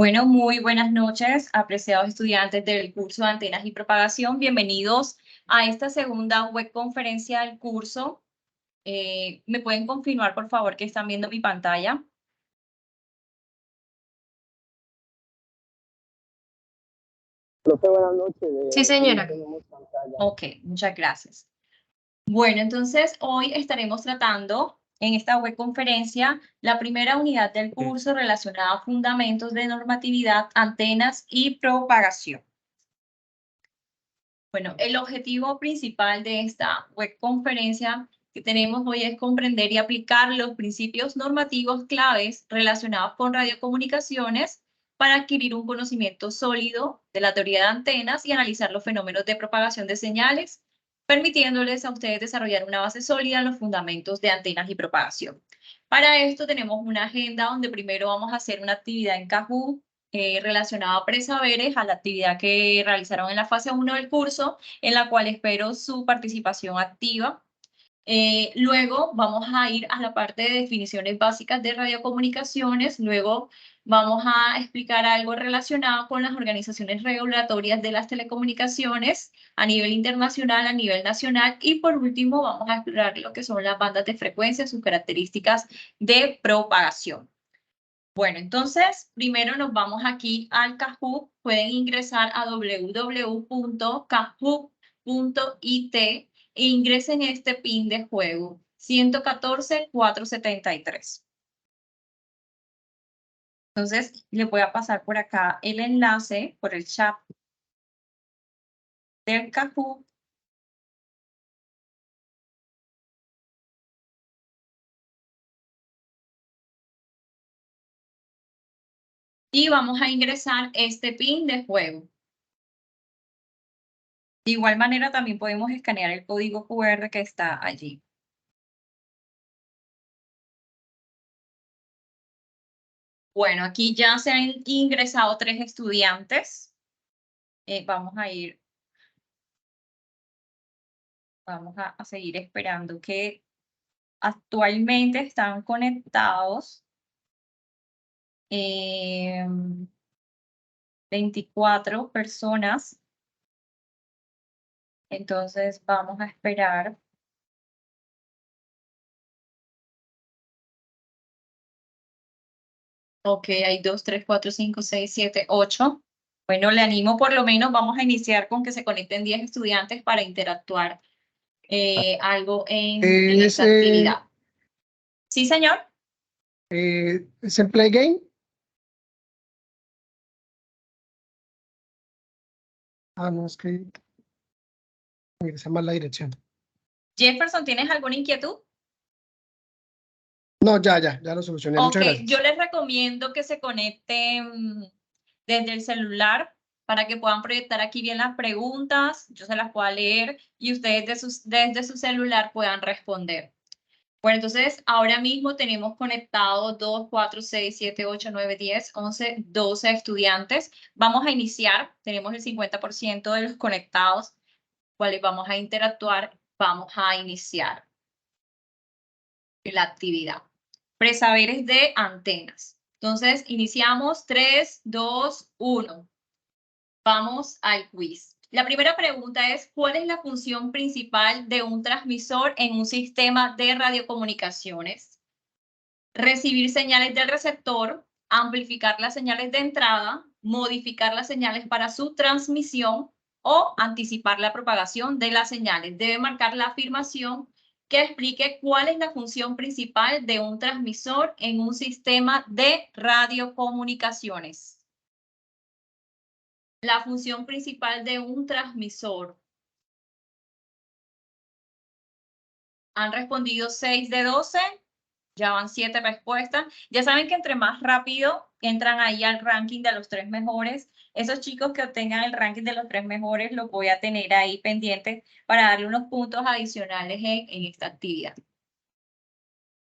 Bueno, muy buenas noches, apreciados estudiantes del curso de Antenas y Propagación. Bienvenidos a esta segunda webconferencia del curso. ¿Me pueden confirmar, por favor, que están viendo mi pantalla? Profe, buenas noches. Sí, señora. Tenemos pantalla. Ok, muchas gracias. Bueno, entonces hoy estaremos tratando en esta webconferencia la primera unidad del curso relacionada a fundamentos de normatividad, antenas y propagación. Bueno, el objetivo principal de esta webconferencia que tenemos hoy es comprender y aplicar los principios normativos claves relacionados con radiocomunicaciones para adquirir un conocimiento sólido de la teoría de antenas y analizar los fenómenos de propagación de señales, permitiéndoles a ustedes desarrollar una base sólida en los fundamentos de antenas y propagación. Para esto tenemos una agenda donde primero vamos a hacer una actividad en Kahoot relacionada a presaberes, a la actividad que realizaron en la fase 1 del curso, en la cual espero su participación activa. Luego vamos a ir a la parte de definiciones básicas de radiocomunicaciones. Luego vamos a explicar algo relacionado con las organizaciones regulatorias de las telecomunicaciones a nivel internacional, a nivel nacional. Y por último vamos a explorar lo que son las bandas de frecuencia, sus características de propagación. Bueno, entonces, primero nos vamos aquí al Kahoot. Pueden ingresar a www.kahoot.it e ingresen este pin de juego, 114-473. Entonces, le voy a pasar por acá el enlace por el chat del Kahoot. Y vamos a ingresar este pin de juego. De igual manera, también podemos escanear el código QR que está allí. Bueno, aquí ya se han ingresado 3 estudiantes. Vamos a seguir esperando que actualmente están conectados 24 personas. Entonces vamos a esperar. Ok, hay 2, 3, 4, 5, 6, 7, 8. Bueno, le animo por lo menos, vamos a iniciar con que se conecten 10 estudiantes para interactuar algo en esta actividad. ¿Sí, señor? ¿Es el Play Game? No, es que ingresa mal la dirección. Jefferson, ¿tienes alguna inquietud? No, ya lo solucioné. Ok, Muchas gracias. yo les recomiendo que se conecten desde el celular para que puedan proyectar aquí bien las preguntas, yo se las pueda leer y ustedes desde su celular puedan responder. Bueno, entonces ahora mismo tenemos conectados 2, 4, 6, 7, 8, 9, 10, 11, 12 estudiantes. Vamos a iniciar, tenemos el 50% de los conectados, cuales vamos a interactuar, vamos a iniciar la actividad. Presaberes de antenas. Entonces, iniciamos 3, 2, 1. Vamos al quiz. La primera pregunta es, ¿cuál es la función principal de un transmisor en un sistema de radiocomunicaciones? Recibir señales del receptor, amplificar las señales de entrada, modificar las señales para su transmisión o anticipar la propagación de las señales. Debe marcar la afirmación que explique cuál es la función principal de un transmisor en un sistema de radiocomunicaciones. La función principal de un transmisor. Han respondido 6 de 12. Ya van 7 respuestas. Ya saben que entre más rápido entran ahí al ranking de los 3 mejores, esos chicos que obtengan el ranking de los 3 mejores los voy a tener ahí pendientes para darle unos puntos adicionales en esta actividad.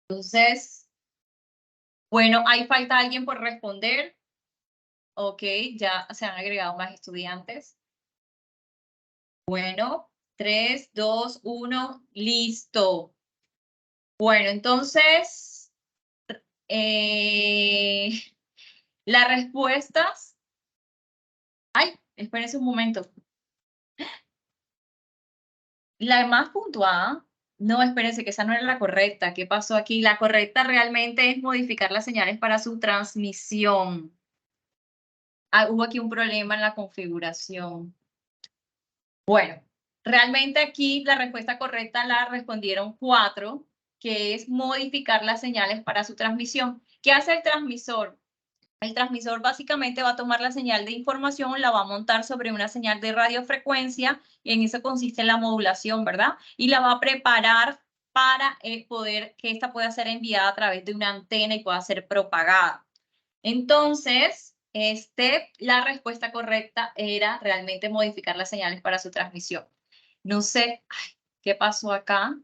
Entonces, bueno, ahí falta alguien por responder. Ok, ya se han agregado más estudiantes. Bueno, 3, 2, 1, listo. Bueno, entonces, Las respuestas... Ay, espérense un momento. La más puntuada... No, espérense, que esa no era la correcta. ¿Qué pasó aquí? La correcta realmente es modificar las señales para su transmisión. Hubo aquí un problema en la configuración. Bueno, realmente aquí la respuesta correcta la respondieron 4, que es modificar las señales para su transmisión. ¿Qué hace el transmisor? El transmisor básicamente va a tomar la señal de información, la va a montar sobre una señal de radiofrecuencia, y en eso consiste la modulación, ¿verdad? Y la va a preparar para poder que esta pueda ser enviada a través de una antena y pueda ser propagada. Entonces, la respuesta correcta era realmente modificar las señales para su transmisión. No sé, ¿qué pasó acá?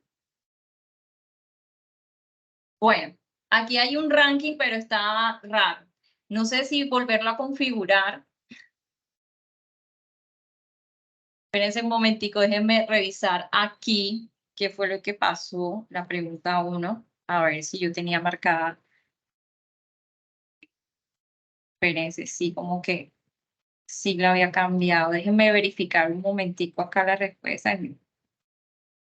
Bueno, aquí hay un ranking, pero está raro. No sé si volverlo a configurar. Espérense un momentico, déjenme revisar aquí qué fue lo que pasó, la pregunta 1. A ver si yo tenía marcada. Espérense, sí, como que sí la había cambiado. Déjenme verificar un momentico acá la respuesta.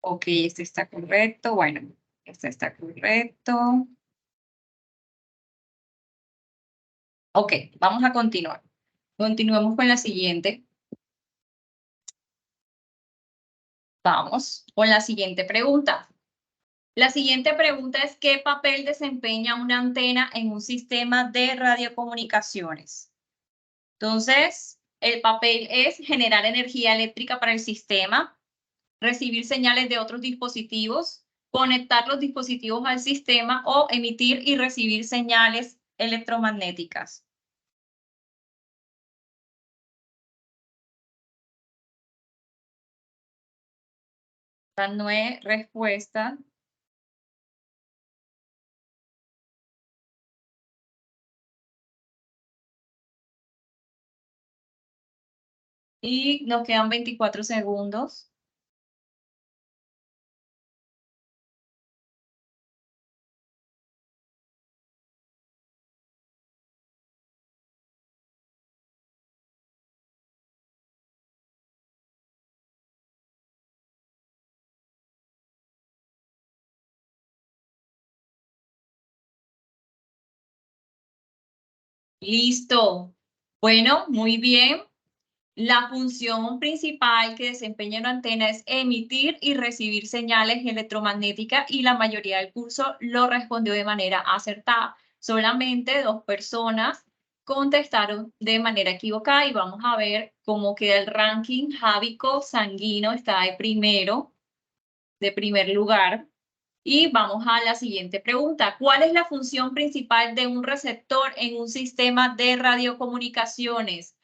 Ok, este está correcto. Bueno, este está correcto. Ok, vamos a continuar. Continuemos con la siguiente. Vamos con la siguiente pregunta. La siguiente pregunta es: ¿qué papel desempeña una antena en un sistema de radiocomunicaciones? Entonces, el papel es generar energía eléctrica para el sistema, recibir señales de otros dispositivos, conectar los dispositivos al sistema o emitir y recibir señales electromagnéticas. Esta no es respuesta. Y nos quedan 24 segundos. Listo. Bueno, muy bien. La función principal que desempeña una antena es emitir y recibir señales electromagnéticas, y la mayoría del curso lo respondió de manera acertada. Solamente 2 personas contestaron de manera equivocada, y vamos a ver cómo queda el ranking. Jávico Sanguino está de primer lugar. Y vamos a la siguiente pregunta. ¿Cuál es la función principal de un receptor en un sistema de radiocomunicaciones?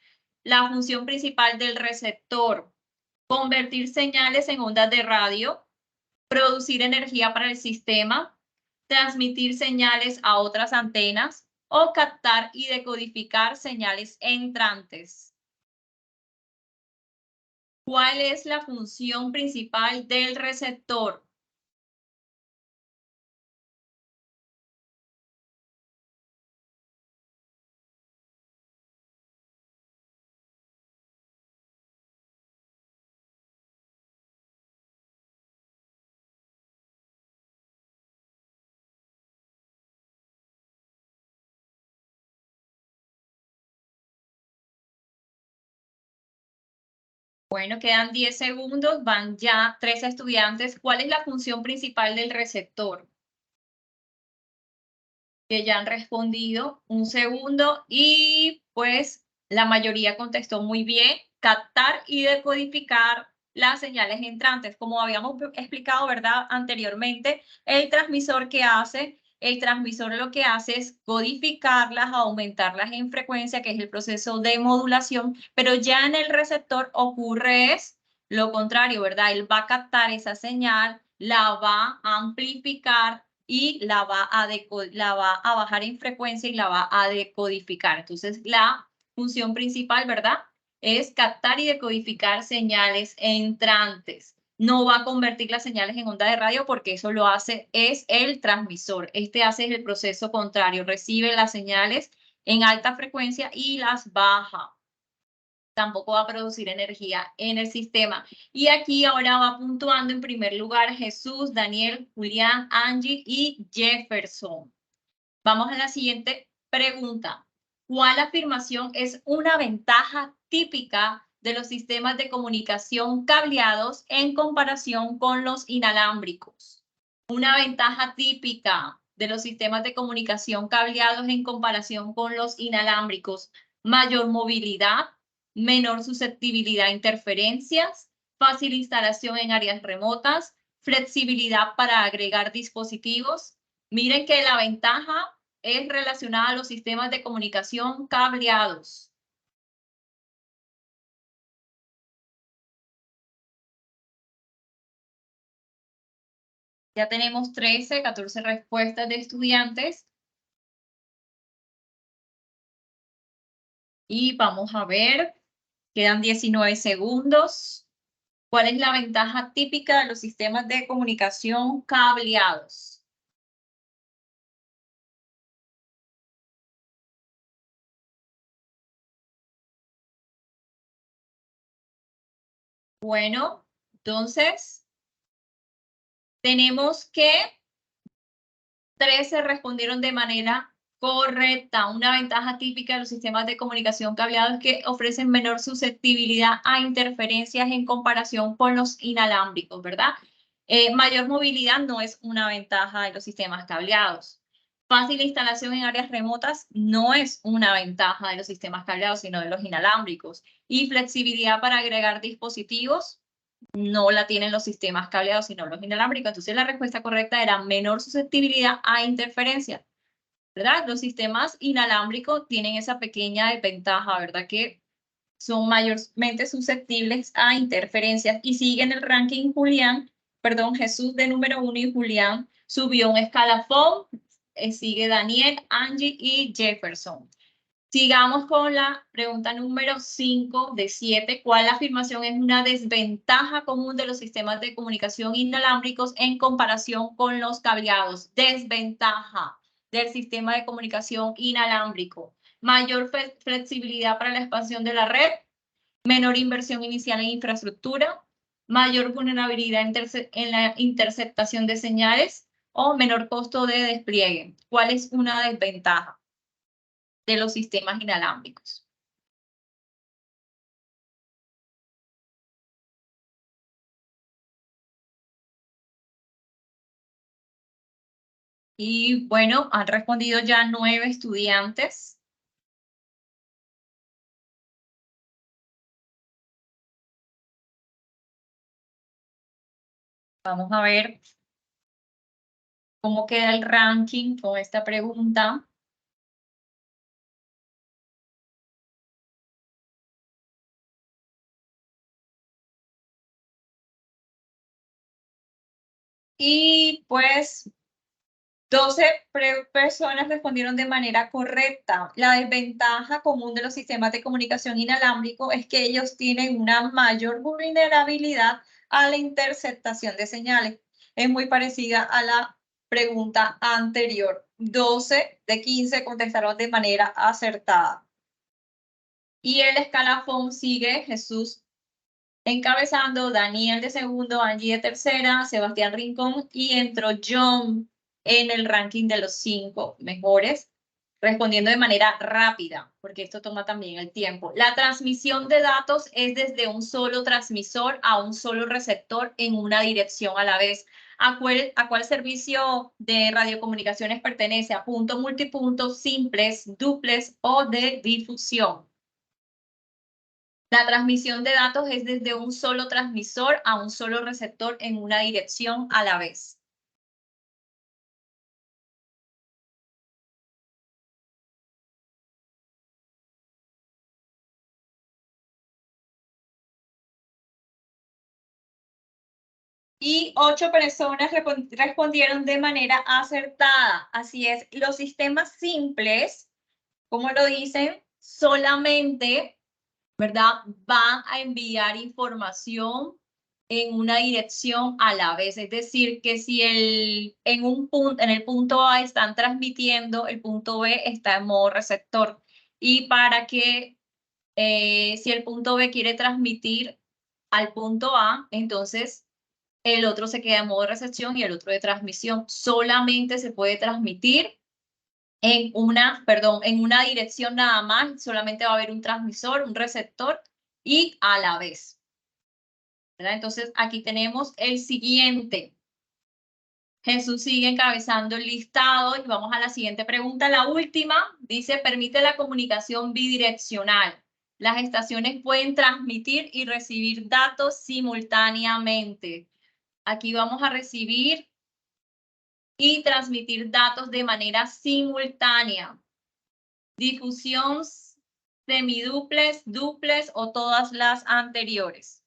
La función principal del receptor: convertir señales en ondas de radio, producir energía para el sistema, transmitir señales a otras antenas o captar y decodificar señales entrantes. ¿Cuál es la función principal del receptor? Bueno, quedan 10 segundos, van ya 3 estudiantes. ¿Cuál es la función principal del receptor? Que ya han respondido. Un segundo, y pues la mayoría contestó muy bien: captar y decodificar las señales entrantes. Como habíamos explicado, ¿verdad? Anteriormente, el transmisor lo que hace es codificarlas, aumentarlas en frecuencia, que es el proceso de modulación, pero ya en el receptor ocurre es lo contrario, ¿verdad? Él va a captar esa señal, la va a amplificar y la va a bajar en frecuencia y la va a decodificar. Entonces, la función principal, ¿verdad?, es captar y decodificar señales entrantes. No va a convertir las señales en onda de radio, porque eso lo hace es el transmisor. Hace el proceso contrario, recibe las señales en alta frecuencia y las baja. Tampoco va a producir energía en el sistema. Y aquí ahora va puntuando en primer lugar Jesús, Daniel, Julián, Angie y Jefferson. Vamos a la siguiente pregunta. ¿Cuál afirmación es una ventaja típica de los sistemas de comunicación cableados en comparación con los inalámbricos? Una ventaja típica de los sistemas de comunicación cableados en comparación con los inalámbricos: mayor movilidad, menor susceptibilidad a interferencias, fácil instalación en áreas remotas, flexibilidad para agregar dispositivos. Miren que la ventaja es relacionada a los sistemas de comunicación cableados. Ya tenemos 13, 14 respuestas de estudiantes. Y vamos a ver, quedan 19 segundos. ¿Cuál es la ventaja típica de los sistemas de comunicación cableados? Bueno, entonces tenemos que 13 respondieron de manera correcta. Una ventaja típica de los sistemas de comunicación cableados es que ofrecen menor susceptibilidad a interferencias en comparación con los inalámbricos, ¿verdad? Mayor movilidad no es una ventaja de los sistemas cableados. Fácil instalación en áreas remotas no es una ventaja de los sistemas cableados, sino de los inalámbricos. Y flexibilidad para agregar dispositivos no la tienen los sistemas cableados, sino los inalámbricos. Entonces la respuesta correcta era menor susceptibilidad a interferencia, ¿verdad? Los sistemas inalámbricos tienen esa pequeña desventaja, ¿verdad? Que son mayormente susceptibles a interferencias. Y siguen el ranking Jesús de número 1 y Julián subió un escalafón. Sigue Daniel, Angie y Jefferson. Sigamos con la pregunta número 5 de 7. ¿Cuál afirmación es una desventaja común de los sistemas de comunicación inalámbricos en comparación con los cableados? Desventaja del sistema de comunicación inalámbrico: mayor flexibilidad para la expansión de la red, menor inversión inicial en infraestructura, mayor vulnerabilidad en la interceptación de señales o menor costo de despliegue. ¿Cuál es una desventaja de los sistemas inalámbricos? Y bueno, han respondido ya 9 estudiantes. Vamos a ver cómo queda el ranking con esta pregunta. Y pues 12 personas respondieron de manera correcta. La desventaja común de los sistemas de comunicación inalámbrico es que ellos tienen una mayor vulnerabilidad a la interceptación de señales. Es muy parecida a la pregunta anterior. 12 de 15 contestaron de manera acertada. Y el escalafón sigue Jesús encabezando, Daniel de segundo, Angie de tercera, Sebastián Rincón, y entró John en el ranking de los 5 mejores, respondiendo de manera rápida, porque esto toma también el tiempo. La transmisión de datos es desde un solo transmisor a un solo receptor en una dirección a la vez. ¿A cuál servicio de radiocomunicaciones pertenece? ¿A punto, multipunto, simples, duples o de difusión? La transmisión de datos es desde un solo transmisor a un solo receptor en una dirección a la vez. Y 8 personas respondieron de manera acertada. Así es, los sistemas simples, como lo dicen, solamente, ¿verdad?, van a enviar información en una dirección a la vez. Es decir, que si en el punto A están transmitiendo, el punto B está en modo receptor. Y para que si el punto B quiere transmitir al punto A, entonces el otro se queda en modo de recepción y el otro de transmisión. Solamente se puede transmitir en una dirección nada más. Solamente va a haber un transmisor, un receptor y a la vez, ¿verdad? Entonces aquí tenemos el siguiente. Jesús sigue encabezando el listado y vamos a la siguiente pregunta. La última dice, permite la comunicación bidireccional. Las estaciones pueden transmitir y recibir datos simultáneamente. Aquí vamos a recibir y transmitir datos de manera simultánea. Difusión semiduples, duples o todas las anteriores.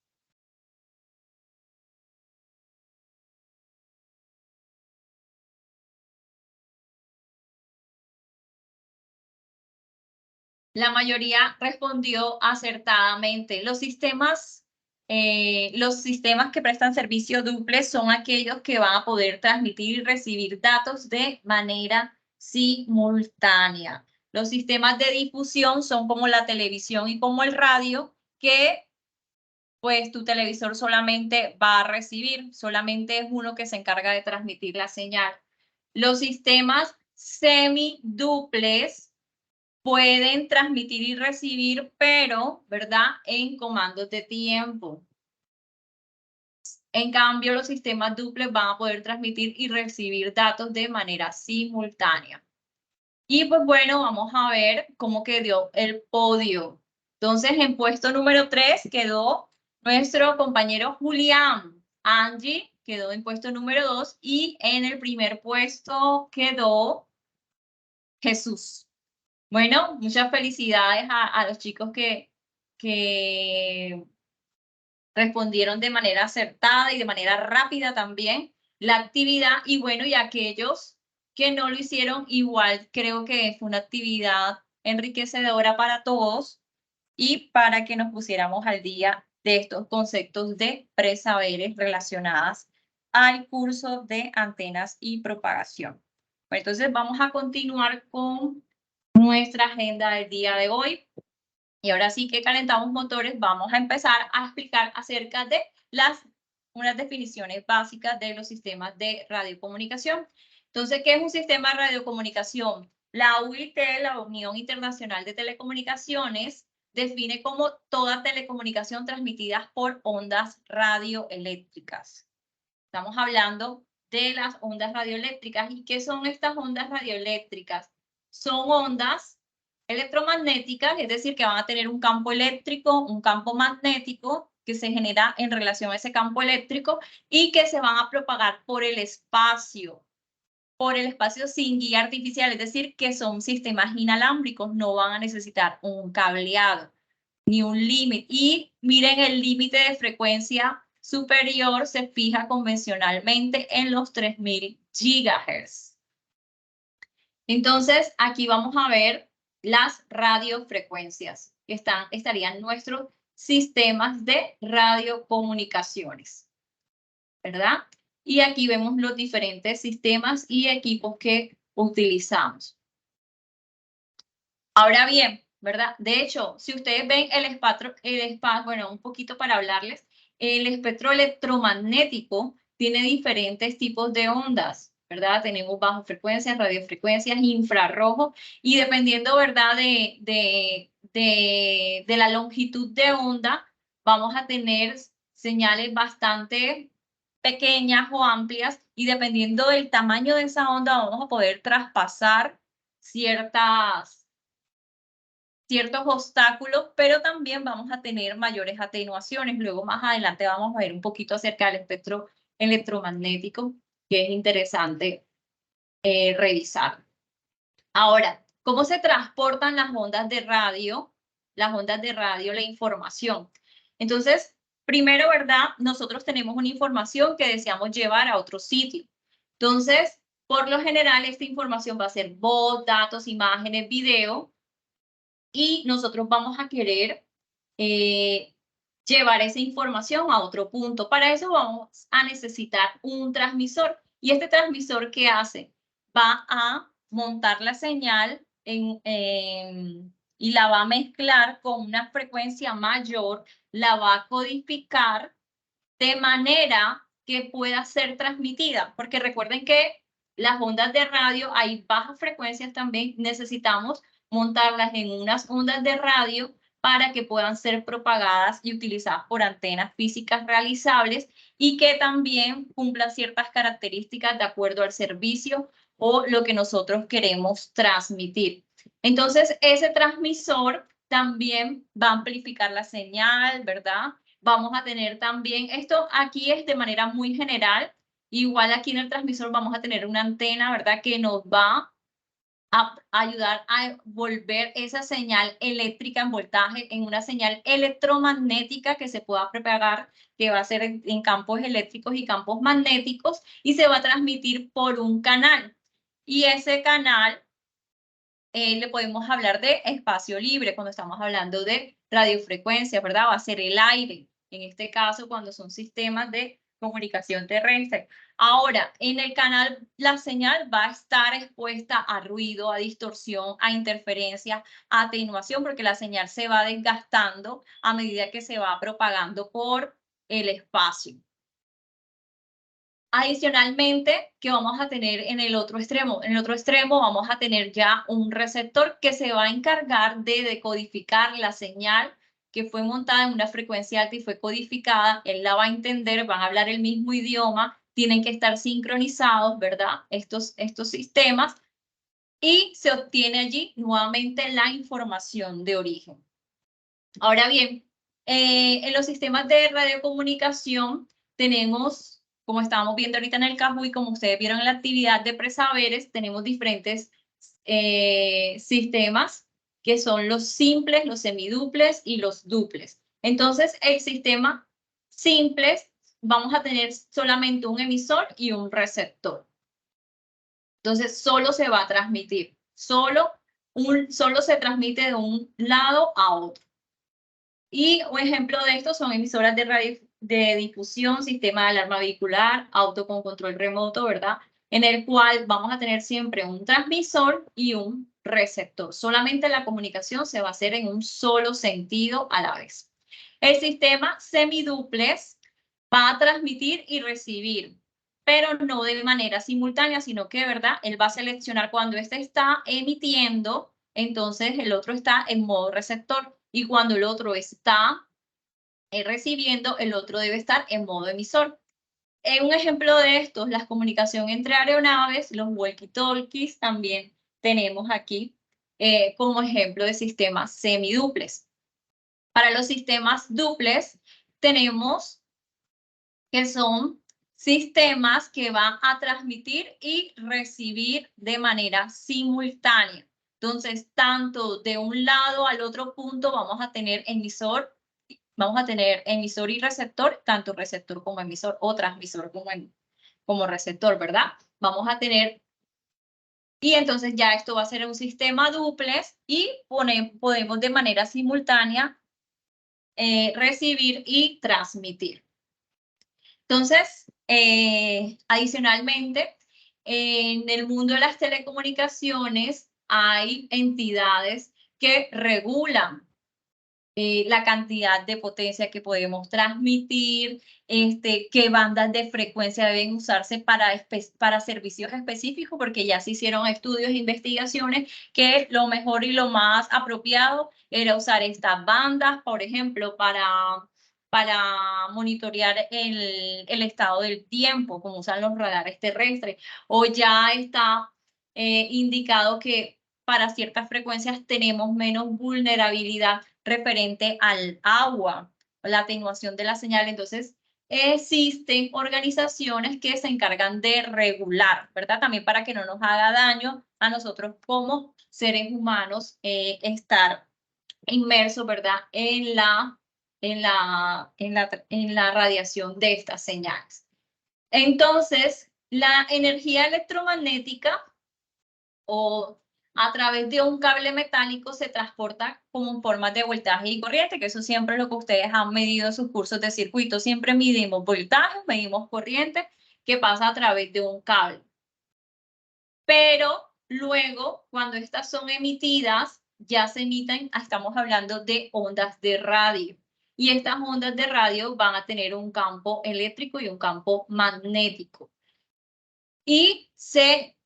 La mayoría respondió acertadamente. Los sistemas que prestan servicio duples son aquellos que van a poder transmitir y recibir datos de manera simultánea. Los sistemas de difusión son como la televisión y como el radio, que pues tu televisor solamente va a recibir, solamente es uno que se encarga de transmitir la señal. Los sistemas semiduples pueden transmitir y recibir, pero, ¿verdad?, en comandos de tiempo. En cambio, los sistemas duples van a poder transmitir y recibir datos de manera simultánea. Y pues bueno, vamos a ver cómo quedó el podio. Entonces, en puesto número 3 quedó nuestro compañero Julián. Angie quedó en puesto número 2 y en el primer puesto quedó Jesús. Bueno, muchas felicidades a los chicos que respondieron de manera acertada y de manera rápida también la actividad. Y bueno, y aquellos que no lo hicieron, igual creo que fue una actividad enriquecedora para todos y para que nos pusiéramos al día de estos conceptos de presaberes relacionadas al curso de antenas y propagación. Bueno, entonces vamos a continuar con nuestra agenda del día de hoy. Y ahora sí que calentamos motores, vamos a empezar a explicar acerca de unas definiciones básicas de los sistemas de radiocomunicación. Entonces, ¿qué es un sistema de radiocomunicación? La UIT, la Unión Internacional de Telecomunicaciones, define como toda telecomunicación transmitida por ondas radioeléctricas. Estamos hablando de las ondas radioeléctricas. ¿Y qué son estas ondas radioeléctricas? Son ondas electromagnéticas, es decir, que van a tener un campo eléctrico, un campo magnético que se genera en relación a ese campo eléctrico y que se van a propagar por el espacio sin guía artificial, es decir, que son sistemas inalámbricos, no van a necesitar un cableado ni un límite. Y miren, el límite de frecuencia superior se fija convencionalmente en los 3000 GHz. Entonces, aquí vamos a ver las radiofrecuencias que estarían nuestros sistemas de radiocomunicaciones, ¿verdad? Y aquí vemos los diferentes sistemas y equipos que utilizamos. Ahora bien, ¿verdad? De hecho, si ustedes ven el espectro, bueno, un poquito para hablarles, el espectro electromagnético tiene diferentes tipos de ondas, ¿verdad? Tenemos bajo frecuencias, radiofrecuencias, infrarrojo, y dependiendo, ¿verdad?, de la longitud de onda, vamos a tener señales bastante pequeñas o amplias, y dependiendo del tamaño de esa onda, vamos a poder traspasar ciertos obstáculos, pero también vamos a tener mayores atenuaciones. Luego, más adelante, vamos a ver un poquito acerca del espectro electromagnético, que es interesante revisar. Ahora, ¿cómo se transportan las ondas de radio? Las ondas de radio, la información. Entonces, primero, ¿verdad? Nosotros tenemos una información que deseamos llevar a otro sitio. Entonces, por lo general, esta información va a ser voz, datos, imágenes, video, y nosotros vamos a querer llevar esa información a otro punto. Para eso vamos a necesitar un transmisor. ¿Y este transmisor qué hace? Va a montar la señal y la va a mezclar con una frecuencia mayor, la va a codificar de manera que pueda ser transmitida. Porque recuerden que las ondas de radio, hay bajas frecuencias también, necesitamos montarlas en unas ondas de radio para que puedan ser propagadas y utilizadas por antenas físicas realizables y que también cumplan ciertas características de acuerdo al servicio o lo que nosotros queremos transmitir. Entonces, ese transmisor también va a amplificar la señal, ¿verdad? Vamos a tener también, esto aquí es de manera muy general, igual aquí en el transmisor vamos a tener una antena, ¿verdad? Que nos va a ayudar a volver esa señal eléctrica en voltaje en una señal electromagnética que se pueda propagar, que va a ser en campos eléctricos y campos magnéticos, y se va a transmitir por un canal. Y ese canal le podemos hablar de espacio libre cuando estamos hablando de radiofrecuencia, ¿verdad? Va a ser el aire, en este caso cuando son sistemas de comunicación terrestre. Ahora, en el canal la señal va a estar expuesta a ruido, a distorsión, a interferencia, a atenuación, porque la señal se va desgastando a medida que se va propagando por el espacio. Adicionalmente, ¿qué vamos a tener en el otro extremo? En el otro extremo vamos a tener ya un receptor que se va a encargar de decodificar la señal que fue montada en una frecuencia alta y fue codificada. Él la va a entender, van a hablar el mismo idioma, tienen que estar sincronizados, ¿verdad? Estos sistemas. Y se obtiene allí nuevamente la información de origen. Ahora bien, en los sistemas de radiocomunicación tenemos, como estábamos viendo ahorita en el Kahoot y como ustedes vieron en la actividad de presaberes, tenemos diferentes sistemas que son los simples, los semiduples y los duples. Entonces, el sistema simples, vamos a tener solamente un emisor y un receptor. Entonces, solo se va a transmitir, solo se transmite de un lado a otro. Y un ejemplo de esto son emisoras de radio de difusión, sistema de alarma vehicular, auto con control remoto, ¿verdad? En el cual vamos a tener siempre un transmisor y un receptor. Solamente la comunicación se va a hacer en un solo sentido a la vez. El sistema semiduplex va a transmitir y recibir, pero no de manera simultánea, sino que, ¿verdad? Él va a seleccionar cuando este está emitiendo, entonces el otro está en modo receptor. Y cuando el otro está recibiendo, el otro debe estar en modo emisor. Un ejemplo de esto es la comunicación entre aeronaves, los walkie-talkies también tenemos aquí como ejemplo de sistemas semiduples. Para los sistemas duples tenemos que son sistemas que van a transmitir y recibir de manera simultánea. Entonces, tanto de un lado al otro punto vamos a tener emisor y receptor, tanto receptor como emisor o transmisor como receptor, ¿verdad? Vamos a tener, y entonces ya esto va a ser un sistema duplex y podemos de manera simultánea recibir y transmitir. Entonces, adicionalmente, en el mundo de las telecomunicaciones hay entidades que regulan la cantidad de potencia que podemos transmitir, qué bandas de frecuencia deben usarse para servicios específicos, porque ya se hicieron estudios e investigaciones que lo mejor y lo más apropiado era usar estas bandas, por ejemplo, para monitorear el estado del tiempo, como usan los radares terrestres, o ya está indicado que para ciertas frecuencias tenemos menos vulnerabilidad referente al agua, la atenuación de la señal. Entonces, existen organizaciones que se encargan de regular, ¿verdad? También para que no nos haga daño a nosotros como seres humanos estar inmersos, ¿verdad? En la radiación de estas señales. Entonces, la energía electromagnética o a través de un cable metálico se transporta como en formas de voltaje y corriente, que eso siempre es lo que ustedes han medido en sus cursos de circuito. Siempre medimos voltaje, medimos corriente que pasa a través de un cable. Pero luego, cuando estas son emitidas, ya se emiten, estamos hablando de ondas de radio. Y estas ondas de radio van a tener un campo eléctrico y un campo magnético. Y se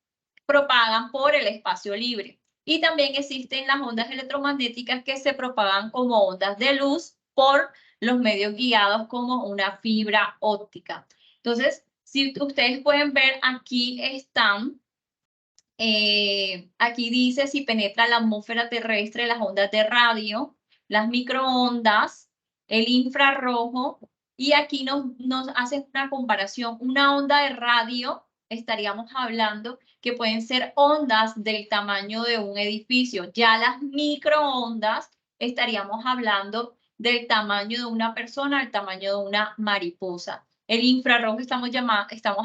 propagan por el espacio libre. Y también existen las ondas electromagnéticas que se propagan como ondas de luz por los medios guiados como una fibra óptica. Entonces, si ustedes pueden ver, aquí están, aquí dice si penetra la atmósfera terrestre las ondas de radio, las microondas, el infrarrojo, y aquí nos hacen una comparación. Una onda de radio, estaríamos hablando que pueden ser ondas del tamaño de un edificio. Ya las microondas, estaríamos hablando del tamaño de una persona, el tamaño de una mariposa. El infrarrojo estamos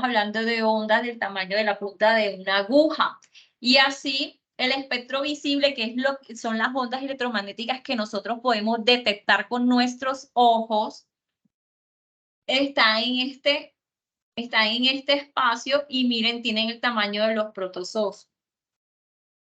hablando de ondas del tamaño de la punta de una aguja. Y así el espectro visible, que es lo que son las ondas electromagnéticas que nosotros podemos detectar con nuestros ojos, está en este espacio y miren, tienen el tamaño de los protozoos.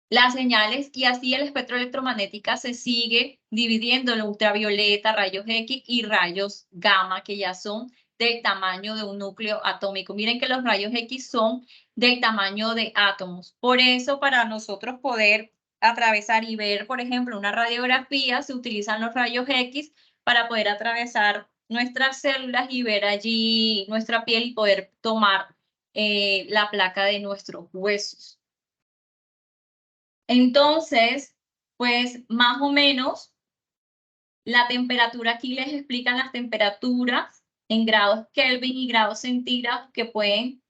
Las señales, y así el espectro electromagnético se sigue dividiendo en ultravioleta, rayos X y rayos gamma, que ya son del tamaño de un núcleo atómico. Miren que los rayos X son del tamaño de átomos. Por eso, para nosotros poder atravesar y ver, por ejemplo, una radiografía, se utilizan los rayos X para poder atravesar nuestras células y ver allí nuestra piel y poder tomar la placa de nuestros huesos. Entonces, pues más o menos la temperatura, aquí les explican las temperaturas en grados Kelvin y grados centígrados que pueden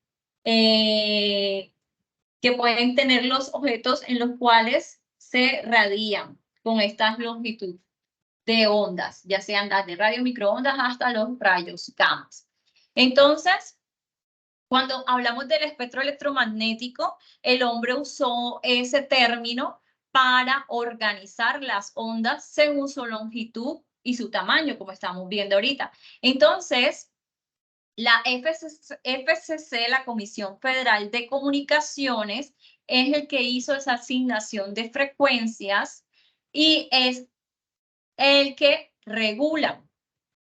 tener los objetos en los cuales se radian con estas longitudes de ondas, ya sean las de radio, microondas, hasta los rayos gamma. Entonces, cuando hablamos del espectro electromagnético, el hombre usó ese término para organizar las ondas según su longitud y su tamaño, como estamos viendo ahorita. Entonces, la FCC, la Comisión Federal de Comunicaciones, es el que hizo esa asignación de frecuencias y es el que regula.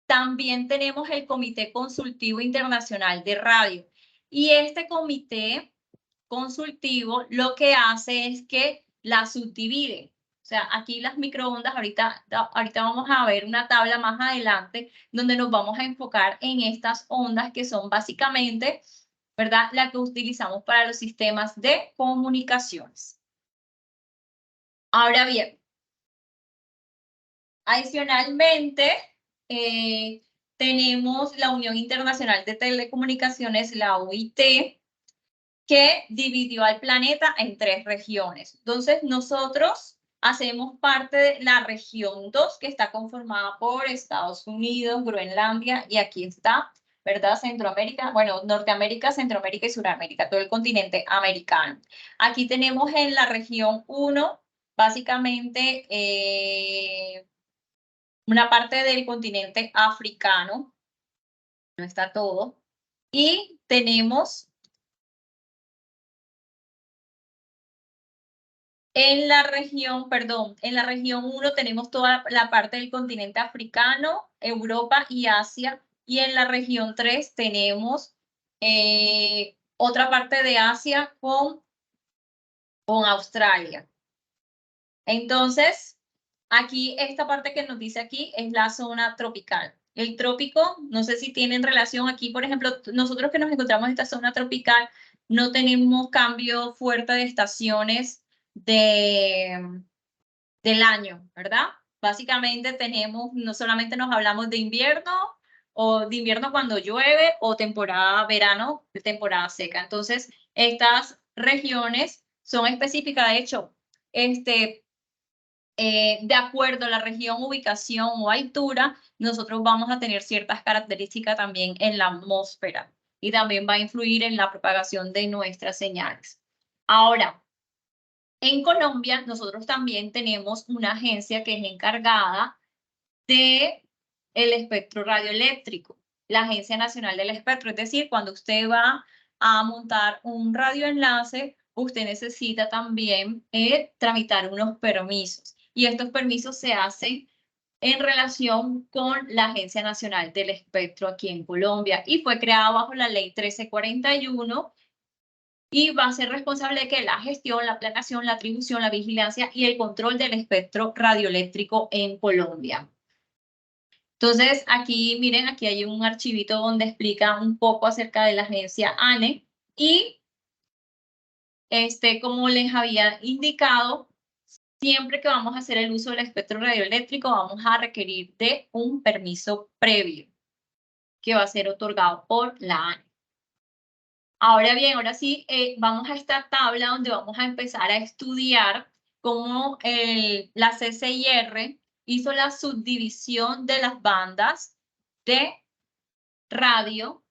También tenemos el Comité Consultivo Internacional de Radio. Y este comité consultivo lo que hace es que la subdivide. O sea, aquí las microondas, ahorita vamos a ver una tabla más adelante donde nos vamos a enfocar en estas ondas que son básicamente, ¿verdad?, la que utilizamos para los sistemas de comunicaciones. Ahora bien, adicionalmente, tenemos la Unión Internacional de Telecomunicaciones, la OIT, que dividió al planeta en 3 regiones. Entonces, nosotros hacemos parte de la región 2, que está conformada por Estados Unidos, Groenlandia, y aquí está, ¿verdad?, Centroamérica, bueno, Norteamérica, Centroamérica y Suramérica, todo el continente americano. Aquí tenemos en la región 1, básicamente, una parte del continente africano, no está todo, y tenemos en la región 1 tenemos toda la parte del continente africano, Europa y Asia, y en la región 3 tenemos otra parte de Asia con Australia. Entonces, aquí, esta parte que nos dice aquí es la zona tropical. El trópico, no sé si tienen relación aquí, por ejemplo, nosotros que nos encontramos en esta zona tropical, no tenemos cambio fuerte de estaciones del año, ¿verdad? Básicamente tenemos, no solamente nos hablamos de invierno, o de invierno cuando llueve, o temporada verano, temporada seca. Entonces, estas regiones son específicas, de hecho, de acuerdo a la región, ubicación o altura, nosotros vamos a tener ciertas características también en la atmósfera y también va a influir en la propagación de nuestras señales. Ahora, En Colombia, nosotros también tenemos una agencia que es encargada de el espectro radioeléctrico, la Agencia Nacional del Espectro. Es decir, cuando usted va a montar un radioenlace, usted necesita también tramitar unos permisos. Y estos permisos se hacen en relación con la Agencia Nacional del Espectro aquí en Colombia y fue creada bajo la Ley 1341 y va a ser responsable de que la gestión, la planeación, la atribución, la vigilancia y el control del espectro radioeléctrico en Colombia. Entonces, aquí, miren, aquí hay un archivito donde explica un poco acerca de la agencia ANE y, como les había indicado, siempre que vamos a hacer el uso del espectro radioeléctrico, vamos a requerir de un permiso previo que va a ser otorgado por la ANE. Ahora bien, ahora sí, vamos a esta tabla donde vamos a empezar a estudiar cómo la CCIR hizo la subdivisión de las bandas de radio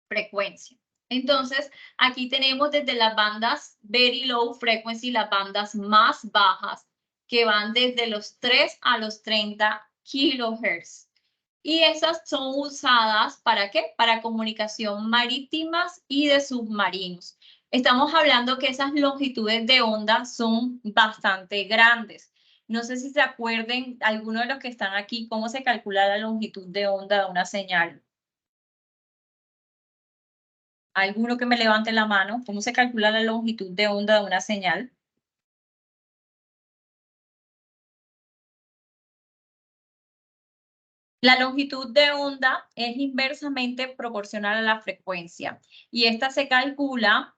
frecuencia. Entonces, aquí tenemos desde las bandas very low frequency, las bandas más bajas, que van desde los 3 a los 30 kilohertz. Y esas son usadas ¿para qué? Para comunicación marítimas y de submarinos. Estamos hablando que esas longitudes de onda son bastante grandes. No sé si se acuerden, algunos de los que están aquí, cómo se calcula la longitud de onda de una señal. ¿Alguno que me levante la mano? ¿Cómo se calcula la longitud de onda de una señal? La longitud de onda es inversamente proporcional a la frecuencia y esta se calcula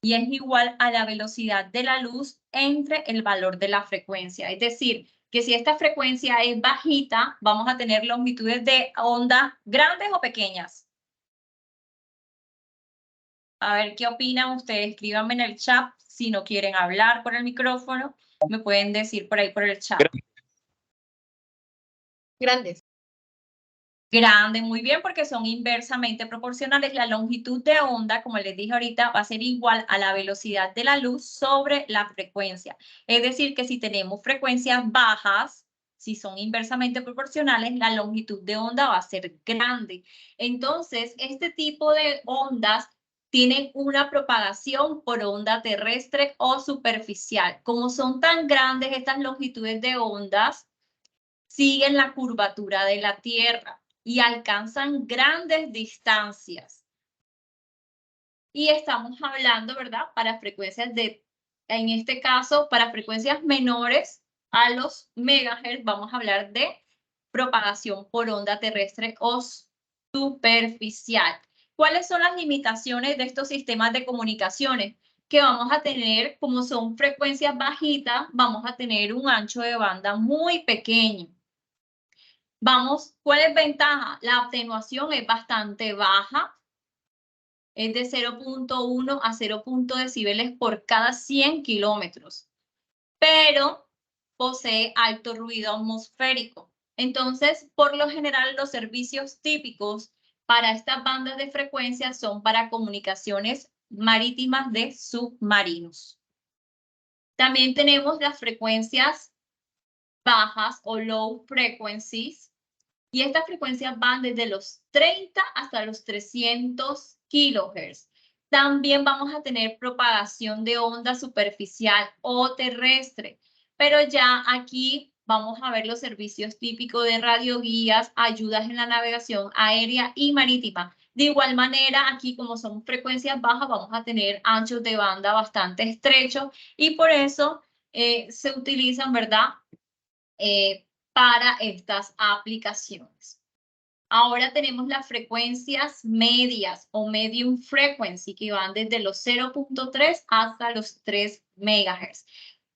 y es igual a la velocidad de la luz entre el valor de la frecuencia. Es decir, que si esta frecuencia es bajita, vamos a tener longitudes de onda grandes o pequeñas. A ver qué opinan ustedes. Escríbanme en el chat si no quieren hablar por el micrófono. Me pueden decir por ahí por el chat. Grandes. Grande, muy bien, porque son inversamente proporcionales. La longitud de onda, como les dije ahorita, va a ser igual a la velocidad de la luz sobre la frecuencia. Es decir, que si tenemos frecuencias bajas, si son inversamente proporcionales, la longitud de onda va a ser grande. Entonces, este tipo de ondas tienen una propagación por onda terrestre o superficial. Como son tan grandes estas longitudes de ondas, siguen la curvatura de la Tierra y alcanzan grandes distancias. Y estamos hablando, ¿verdad? Para frecuencias en este caso, para frecuencias menores a los megahertz, vamos a hablar de propagación por onda terrestre o superficial. ¿Cuáles son las limitaciones de estos sistemas de comunicaciones? Que vamos a tener, como son frecuencias bajitas, vamos a tener un ancho de banda muy pequeño. Vamos, ¿cuál es ventaja? La atenuación es bastante baja, es de 0.1 a 0.0 decibeles por cada 100 kilómetros, pero posee alto ruido atmosférico. Entonces, por lo general, los servicios típicos para estas bandas de frecuencia son para comunicaciones marítimas de submarinos. También tenemos las frecuencias bajas o low frequencies, y estas frecuencias van desde los 30 hasta los 300 kilohertz. También vamos a tener propagación de onda superficial o terrestre, pero ya aquí vamos a ver los servicios típicos de radioguías, ayudas en la navegación aérea y marítima. De igual manera, aquí como son frecuencias bajas, vamos a tener anchos de banda bastante estrechos y por eso se utilizan, ¿verdad? Para estas aplicaciones. Ahora tenemos las frecuencias medias o medium frequency que van desde los 0.3 hasta los 3 MHz.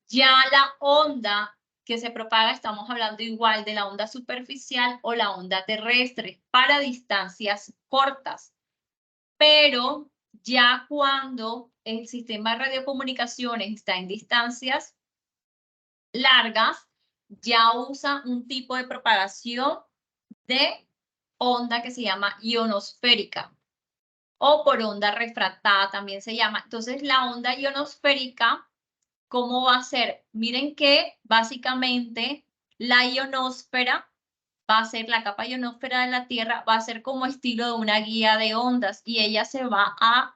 Ya la onda que se propaga, estamos hablando igual de la onda superficial o la onda terrestre para distancias cortas. Pero ya cuando el sistema de radiocomunicaciones está en distancias largas, ya usa un tipo de propagación de onda que se llama ionosférica o por onda refractada también se llama. Entonces la onda ionosférica ¿cómo va a ser? Miren que básicamente la ionosfera va a ser, la capa ionosfera de la Tierra va a ser como estilo de una guía de ondas y ella se va a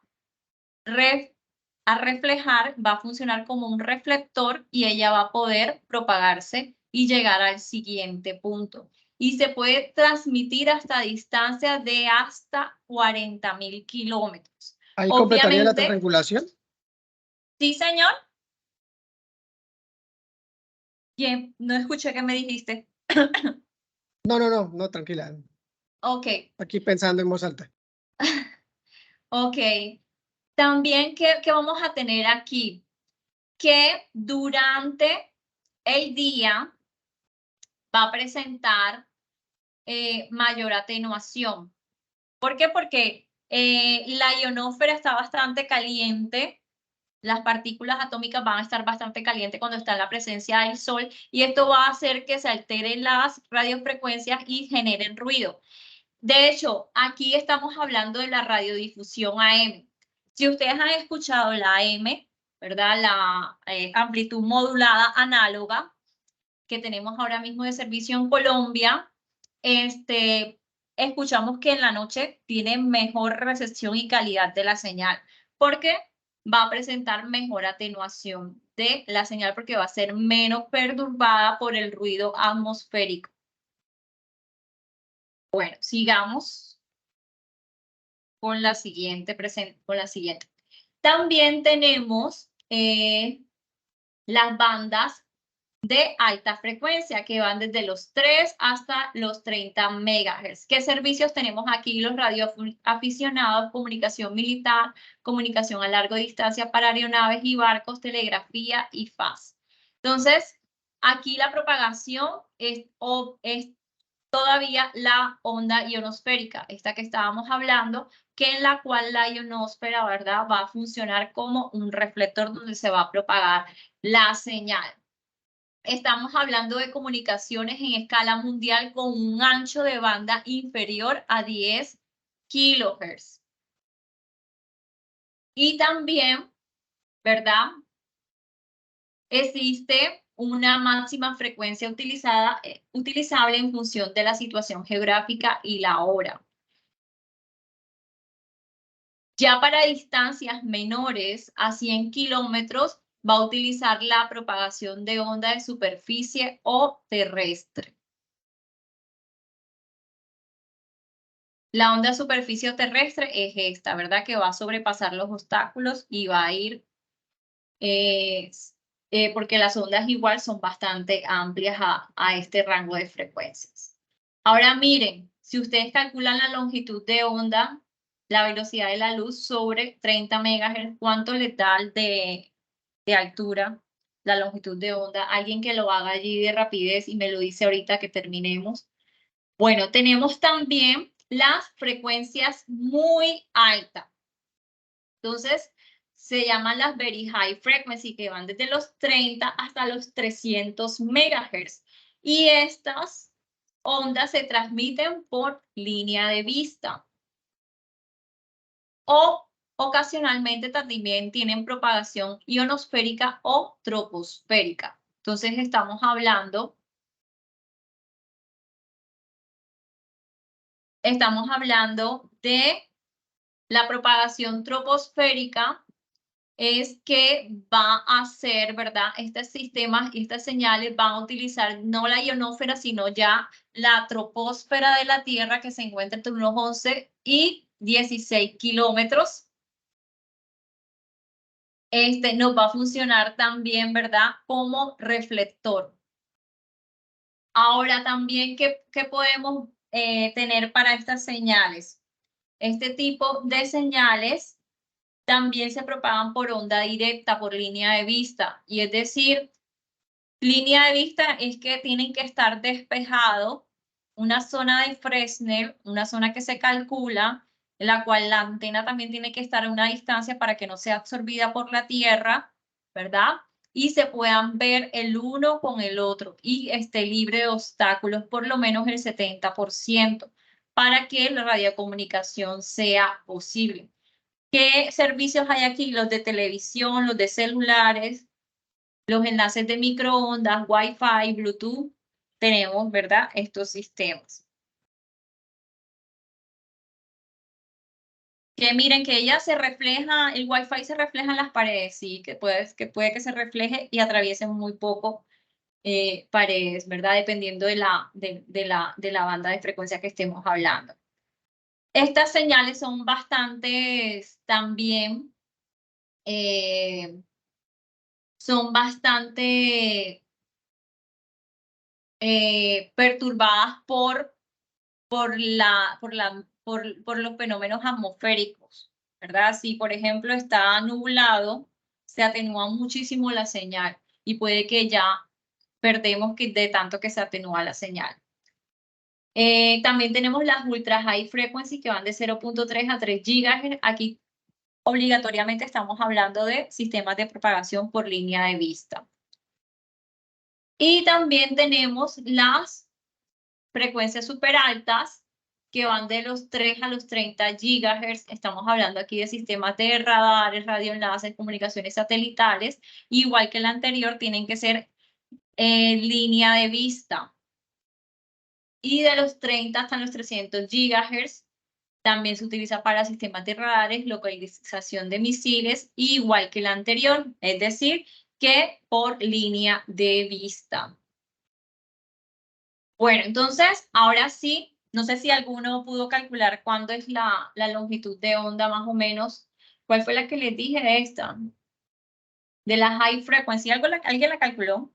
reflejar, va a funcionar como un reflector y ella va a poder propagarse y llegar al siguiente punto. Y se puede transmitir hasta distancias de hasta 40.000 kilómetros. ¿Ahí completaría la Obviamente, triangulación? sí, señor. Bien, no escuché qué me dijiste. No, tranquila. Ok, Aquí pensando en voz alta. ok. También, ¿qué vamos a tener aquí? Que durante el día va a presentar mayor atenuación. ¿Por qué? Porque la ionosfera está bastante caliente, las partículas atómicas van a estar bastante calientes cuando está en la presencia del Sol y esto va a hacer que se alteren las radiofrecuencias y generen ruido. De hecho, aquí estamos hablando de la radiodifusión AM. Si ustedes han escuchado la AM, ¿verdad? La amplitud modulada análoga que tenemos ahora mismo de servicio en Colombia, escuchamos que en la noche tiene mejor recepción y calidad de la señal, porque va a presentar mejor atenuación de la señal, porque va a ser menos perturbada por el ruido atmosférico. Bueno, sigamos con la siguiente. También tenemos las bandas de alta frecuencia que van desde los 3 hasta los 30 MHz. ¿Qué servicios tenemos aquí? Los radioaficionados, comunicación militar, comunicación a larga distancia para aeronaves y barcos, telegrafía y FAS. Entonces, aquí la propagación es todavía la onda ionosférica, esta que estábamos hablando, que en la cual la ionosfera, ¿verdad?, va a funcionar como un reflector donde se va a propagar la señal. Estamos hablando de comunicaciones en escala mundial con un ancho de banda inferior a 10 kHz. Y también, ¿verdad?, existe una máxima frecuencia utilizable en función de la situación geográfica y la hora. Ya para distancias menores a 100 kilómetros, va a utilizar la propagación de onda de superficie o terrestre. La onda de superficie o terrestre es esta, ¿verdad? Que va a sobrepasar los obstáculos y va a ir, porque las ondas igual son bastante amplias a este rango de frecuencias. Ahora miren, si ustedes calculan la longitud de onda, la velocidad de la luz sobre 30 MHz, ¿cuánto les da de altura la longitud de onda? Alguien que lo haga allí de rapidez y me lo dice ahorita que terminemos. Bueno, tenemos también las frecuencias muy altas. Entonces, se llaman las very high frequency, que van desde los 30 hasta los 300 MHz. Y estas ondas se transmiten por línea de vista. O ocasionalmente también tienen propagación ionosférica o troposférica. Entonces, estamos hablando de la propagación troposférica, es que va a ser, ¿verdad? Estos sistemas y estas señales van a utilizar no la ionosfera, sino ya la troposfera de la Tierra, que se encuentra entre unos 11 y 16 kilómetros. Nos va a funcionar también, ¿verdad?, como reflector. Ahora también, ¿qué podemos tener para estas señales? Este tipo de señales también se propagan por onda directa, por línea de vista. Y es decir, línea de vista es que tienen que estar despejado una zona de Fresnel, una zona que se calcula, en la cual la antena también tiene que estar a una distancia para que no sea absorbida por la Tierra, ¿verdad? Y se puedan ver el uno con el otro y esté libre de obstáculos por lo menos el 70% para que la radiocomunicación sea posible. ¿Qué servicios hay aquí? Los de televisión, los de celulares, los enlaces de microondas, Wi-Fi, Bluetooth, tenemos, ¿verdad? Estos sistemas. Que miren que ella se refleja, el Wi-Fi se refleja en las paredes, sí, que puede que se refleje y atraviese muy poco paredes, ¿verdad? Dependiendo de la banda de frecuencia que estemos hablando. Estas señales son bastantes también, son bastante perturbadas por los fenómenos atmosféricos, ¿verdad? Si, por ejemplo, está nublado, se atenúa muchísimo la señal y puede que ya perdemos de tanto que se atenúa la señal. También tenemos las ultra high frequency que van de 0.3 a 3 GHz. Aquí obligatoriamente estamos hablando de sistemas de propagación por línea de vista. Y también tenemos las frecuencias súper altas que van de los 3 a los 30 GHz. Estamos hablando aquí de sistemas de radares, radioenlaces, comunicaciones satelitales. Igual que el anterior, tienen que ser línea de vista. Y de los 30 hasta los 300 GHz también se utiliza para sistemas de radares, localización de misiles, igual que el anterior, es decir, que por línea de vista. Bueno, entonces, ahora sí, no sé si alguno pudo calcular cuándo es la longitud de onda más o menos. ¿Cuál fue la que les dije de esta? De la high frequency, ¿alguien la calculó?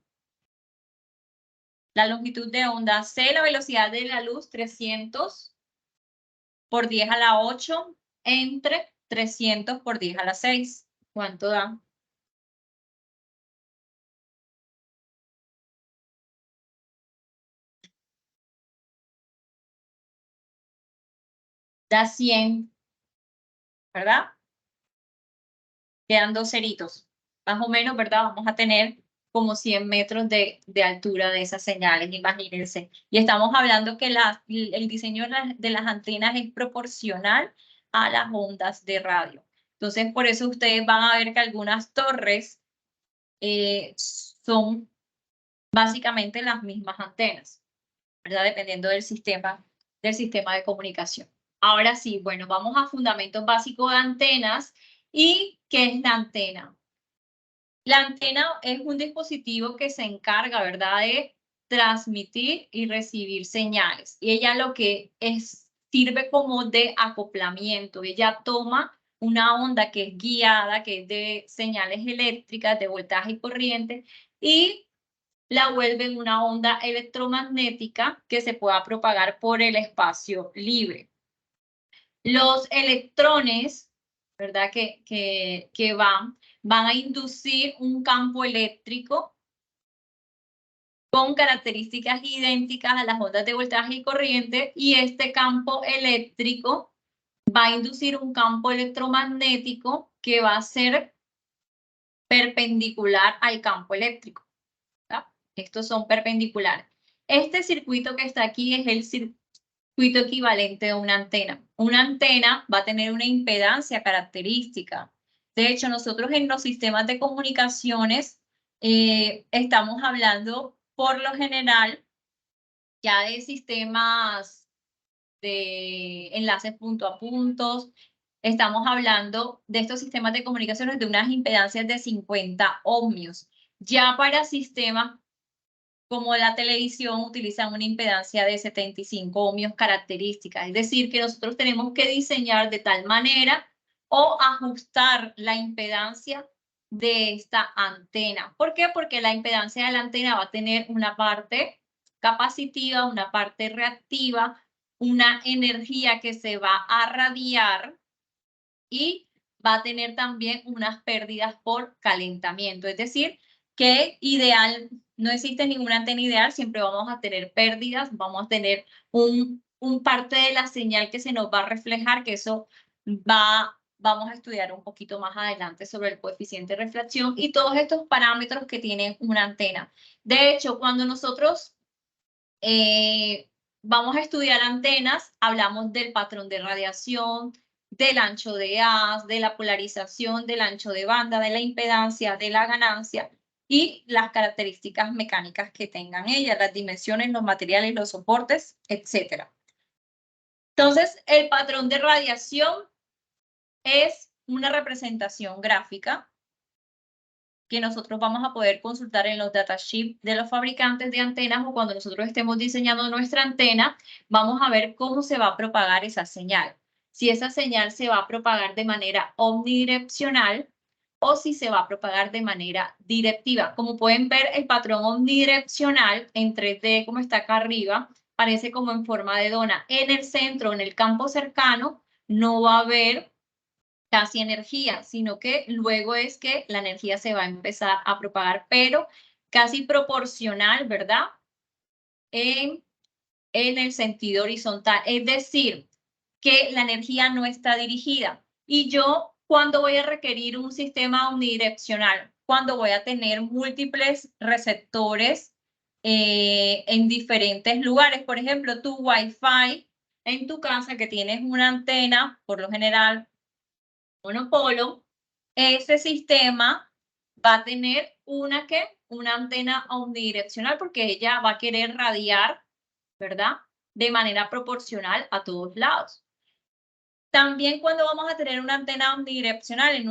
La longitud de onda C, la velocidad de la luz, 300 por 10 a la 8, entre 300 por 10 a la 6. ¿Cuánto da? Da 100, ¿verdad? Quedan dos ceritos. Más o menos, ¿verdad? Vamos a tener como 100 metros de altura de esas señales, imagínense. Y estamos hablando que el diseño de las antenas es proporcional a las ondas de radio. Entonces, por eso ustedes van a ver que algunas torres son básicamente las mismas antenas, ¿verdad? Dependiendo del sistema de comunicación. Ahora sí, bueno, vamos a fundamentos básicos de antenas. ¿Y qué es la antena? La antena es un dispositivo que se encarga, ¿verdad?, de transmitir y recibir señales. Y ella lo que sirve como de acoplamiento. Ella toma una onda que es guiada, que es de señales eléctricas, de voltaje y corriente, y la vuelve en una onda electromagnética que se pueda propagar por el espacio libre. Los electrones, ¿verdad?, que van a inducir un campo eléctrico con características idénticas a las ondas de voltaje y corriente, y este campo eléctrico va a inducir un campo electromagnético que va a ser perpendicular al campo eléctrico, ¿verdad? Estos son perpendiculares. Este circuito que está aquí es el circuito equivalente a una antena. Una antena va a tener una impedancia característica. De hecho, nosotros en los sistemas de comunicaciones estamos hablando por lo general ya de sistemas de enlaces punto a puntos. Estamos hablando de estos sistemas de comunicaciones de unas impedancias de 50 ohmios. Ya para sistemas como la televisión utilizan una impedancia de 75 ohmios características. Es decir, que nosotros tenemos que diseñar de tal manera o ajustar la impedancia de esta antena. ¿Por qué? Porque la impedancia de la antena va a tener una parte capacitiva, una parte reactiva, una energía que se va a radiar y va a tener también unas pérdidas por calentamiento. Es decir, que no existe ninguna antena ideal, siempre vamos a tener pérdidas, vamos a tener un parte de la señal que se nos va a reflejar, que eso vamos a estudiar un poquito más adelante sobre el coeficiente de refracción y todos estos parámetros que tiene una antena. De hecho, cuando nosotros vamos a estudiar antenas, hablamos del patrón de radiación, del ancho de haz, de la polarización, del ancho de banda, de la impedancia, de la ganancia. y las características mecánicas que tengan ellas, las dimensiones, los materiales, los soportes, etc. Entonces, el patrón de radiación es una representación gráfica que nosotros vamos a poder consultar en los datasheets de los fabricantes de antenas, o cuando nosotros estemos diseñando nuestra antena, vamos a ver cómo se va a propagar esa señal. Si esa señal se va a propagar de manera omnidireccional o si se va a propagar de manera directiva. Como pueden ver, el patrón omnidireccional en 3D, como está acá arriba, parece como en forma de dona. En el centro, en el campo cercano, no va a haber casi energía, sino que luego es que la energía se va a empezar a propagar, pero casi proporcional, ¿verdad? En el sentido horizontal, es decir, que la energía no está dirigida. Y yo, ¿cuándo voy a requerir un sistema unidireccional? Cuando voy a tener múltiples receptores en diferentes lugares. Por ejemplo, tu Wi-Fi en tu casa, que tienes una antena, por lo general, monopolo, ese sistema va a tener una antena omnidireccional, porque ella va a querer radiar, ¿verdad? De manera proporcional a todos lados. También cuando vamos a tener una antena omnidireccional en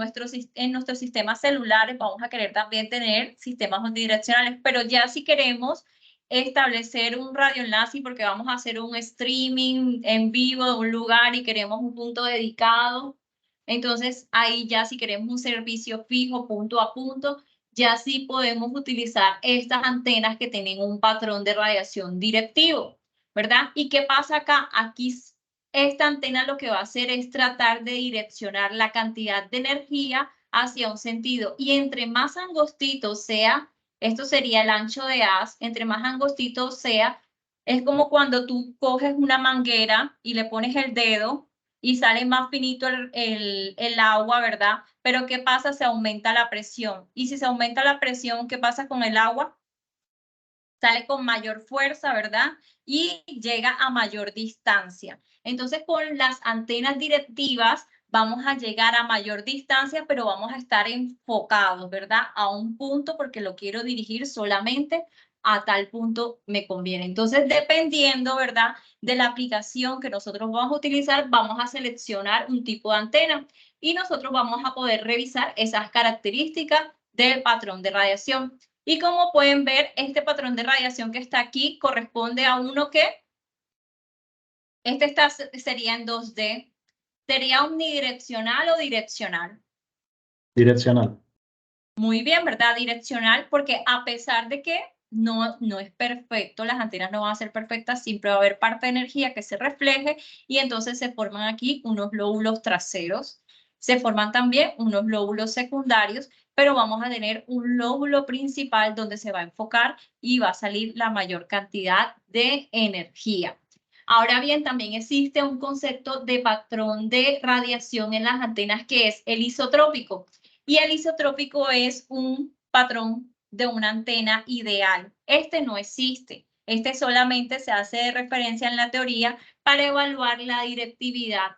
nuestros sistemas celulares, vamos a querer también tener sistemas omnidireccionales, pero ya si queremos establecer un radioenlace porque vamos a hacer un streaming en vivo de un lugar y queremos un punto dedicado, entonces ahí ya si queremos un servicio fijo, punto a punto, ya sí podemos utilizar estas antenas que tienen un patrón de radiación directivo, ¿verdad? ¿Y qué pasa acá? Aquí esta antena lo que va a hacer es tratar de direccionar la cantidad de energía hacia un sentido. Y entre más angostito sea, esto sería el ancho de haz, entre más angostito sea, es como cuando tú coges una manguera y le pones el dedo y sale más finito el agua, ¿verdad? Pero ¿qué pasa? Se aumenta la presión. Y si se aumenta la presión, ¿qué pasa con el agua? Sale con mayor fuerza, ¿verdad? Y llega a mayor distancia. Entonces, con las antenas directivas vamos a llegar a mayor distancia, pero vamos a estar enfocados, ¿verdad? A un punto, porque lo quiero dirigir solamente a tal punto me conviene. Entonces, dependiendo, ¿verdad? De la aplicación que nosotros vamos a utilizar, vamos a seleccionar un tipo de antena y nosotros vamos a poder revisar esas características del patrón de radiación. Y como pueden ver, este patrón de radiación que está aquí corresponde a uno que, sería en 2D, ¿sería omnidireccional o direccional? Direccional. Muy bien, ¿verdad? Direccional, porque a pesar de que no es perfecto, las antenas no van a ser perfectas, siempre va a haber parte de energía que se refleje y entonces se forman aquí unos lóbulos traseros. Se forman también unos lóbulos secundarios, pero vamos a tener un lóbulo principal donde se va a enfocar y va a salir la mayor cantidad de energía. Ahora bien, también existe un concepto de patrón de radiación en las antenas que es el isotrópico. Y el isotrópico es un patrón de una antena ideal. Este no existe. Este solamente se hace de referencia en la teoría para evaluar la directividad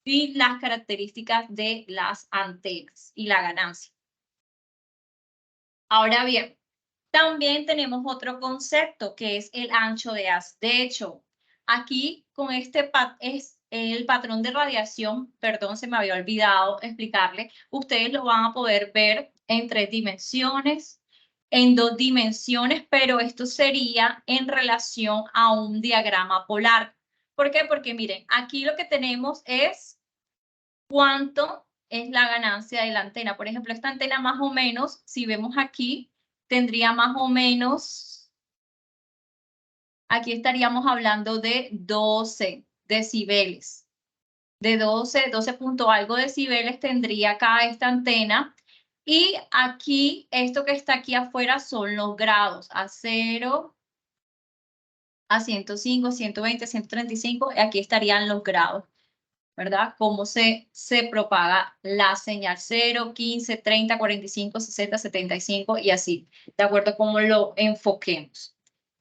y las características de las antenas y la ganancia. Ahora bien, también tenemos otro concepto que es el ancho de haz. De hecho, aquí con este es el patrón de radiación, perdón, se me había olvidado explicarle, ustedes lo van a poder ver en 3 dimensiones, en 2 dimensiones, pero esto sería en relación a un diagrama polar. ¿Por qué? Porque miren, aquí lo que tenemos es cuánto es la ganancia de la antena. Por ejemplo, esta antena más o menos, si vemos aquí, tendría más o menos, aquí estaríamos hablando de 12 decibeles. De 12 punto algo decibeles tendría acá esta antena. Y aquí, esto que está aquí afuera son los grados, a 0, a 105, 120, 135, y aquí estarían los grados, ¿verdad? Cómo se propaga la señal 0, 15, 30, 45, 60, 75 y así, de acuerdo a cómo lo enfoquemos.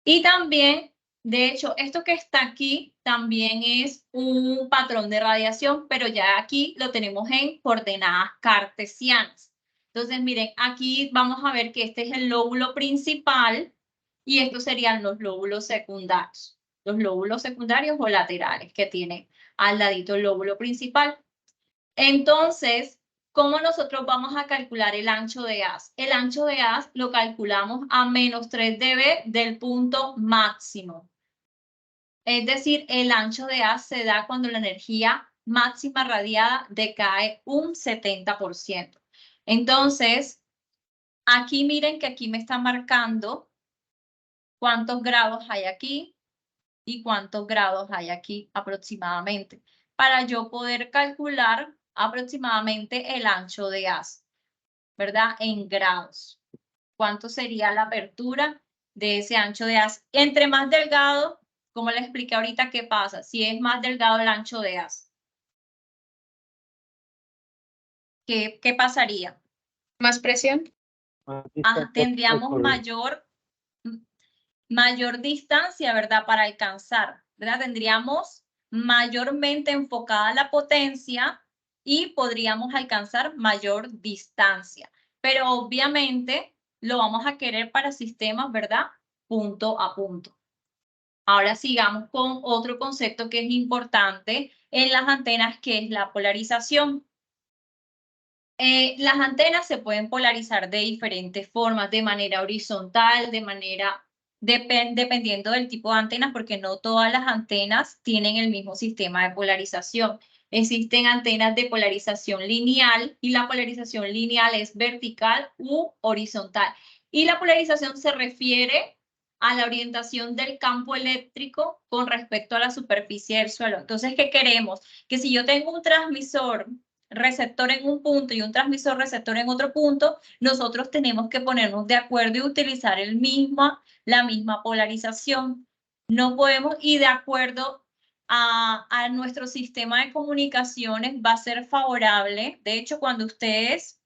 Y también, de hecho, esto que está aquí también es un patrón de radiación, pero ya aquí lo tenemos en coordenadas cartesianas. Entonces, miren, aquí vamos a ver que este es el lóbulo principal y estos serían los lóbulos secundarios. Los lóbulos secundarios o laterales que tiene al ladito el lóbulo principal. Entonces, ¿cómo nosotros vamos a calcular el ancho de haz? El ancho de haz lo calculamos a menos 3 dB del punto máximo. Es decir, el ancho de haz se da cuando la energía máxima radiada decae un 70%. Entonces, aquí miren que aquí me está marcando cuántos grados hay aquí y cuántos grados hay aquí aproximadamente, para yo poder calcular aproximadamente el ancho de haz, ¿verdad? En grados. ¿Cuánto sería la apertura de ese ancho de haz? Entre más delgado, como les expliqué ahorita, ¿qué pasa? Si es más delgado el ancho de haz, ¿qué pasaría? ¿Más presión? Tendríamos mayor distancia, ¿verdad? Para alcanzar, ¿verdad? Tendríamos mayormente enfocada la potencia y podríamos alcanzar mayor distancia. Pero obviamente lo vamos a querer para sistemas, ¿verdad? Punto a punto. Ahora sigamos con otro concepto que es importante en las antenas, que es la polarización. Las antenas se pueden polarizar de diferentes formas, de manera horizontal, de manera dependiendo del tipo de antenas, porque no todas las antenas tienen el mismo sistema de polarización. Existen antenas de polarización lineal y la polarización lineal es vertical u horizontal. Y la polarización se refiere a la orientación del campo eléctrico con respecto a la superficie del suelo. Entonces, ¿qué queremos? Que si yo tengo un transmisor receptor en un punto y un transmisor receptor en otro punto, nosotros tenemos que ponernos de acuerdo y utilizar la misma polarización. No podemos ir de acuerdo a nuestro sistema de comunicaciones, va a ser favorable. De hecho, cuando ustedes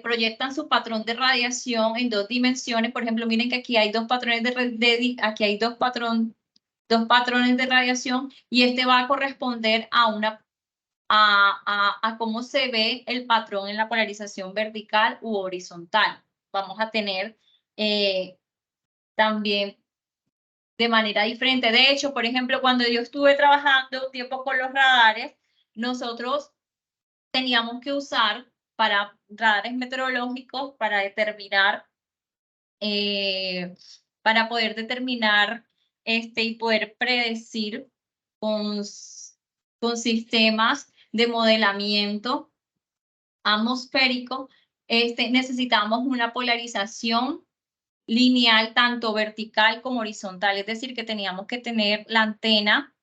proyectan su patrón de radiación en 2 dimensiones, por ejemplo, miren que aquí hay dos patrones aquí hay dos patrones de radiación y este va a corresponder a cómo se ve el patrón en la polarización vertical u horizontal. Vamos a tener también de manera diferente. De hecho, por ejemplo, cuando yo estuve trabajando un tiempo con los radares, nosotros teníamos que usar para radares meteorológicos para determinar, para poder determinar y poder predecir con sistemas de modelamiento atmosférico, necesitamos una polarización lineal, tanto vertical como horizontal, es decir, que teníamos que tener la antena.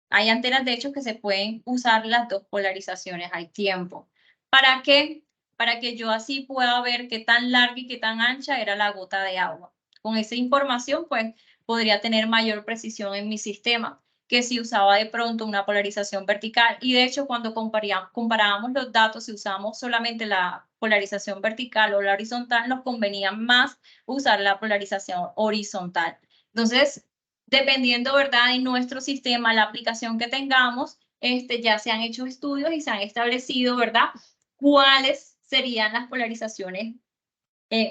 Hay antenas, de hecho, que se pueden usar las dos polarizaciones al tiempo. ¿Para qué? Para que yo así pueda ver qué tan larga y qué tan ancha era la gota de agua. Con esa información, pues, podría tener mayor precisión en mi sistema que si usaba de pronto una polarización vertical. Y de hecho, cuando comparábamos los datos, si usamos solamente la polarización vertical o la horizontal, nos convenía más usar la polarización horizontal. Entonces, dependiendo, ¿verdad?, de nuestro sistema, la aplicación que tengamos, ya se han hecho estudios y se han establecido, ¿verdad?, cuáles serían las polarizaciones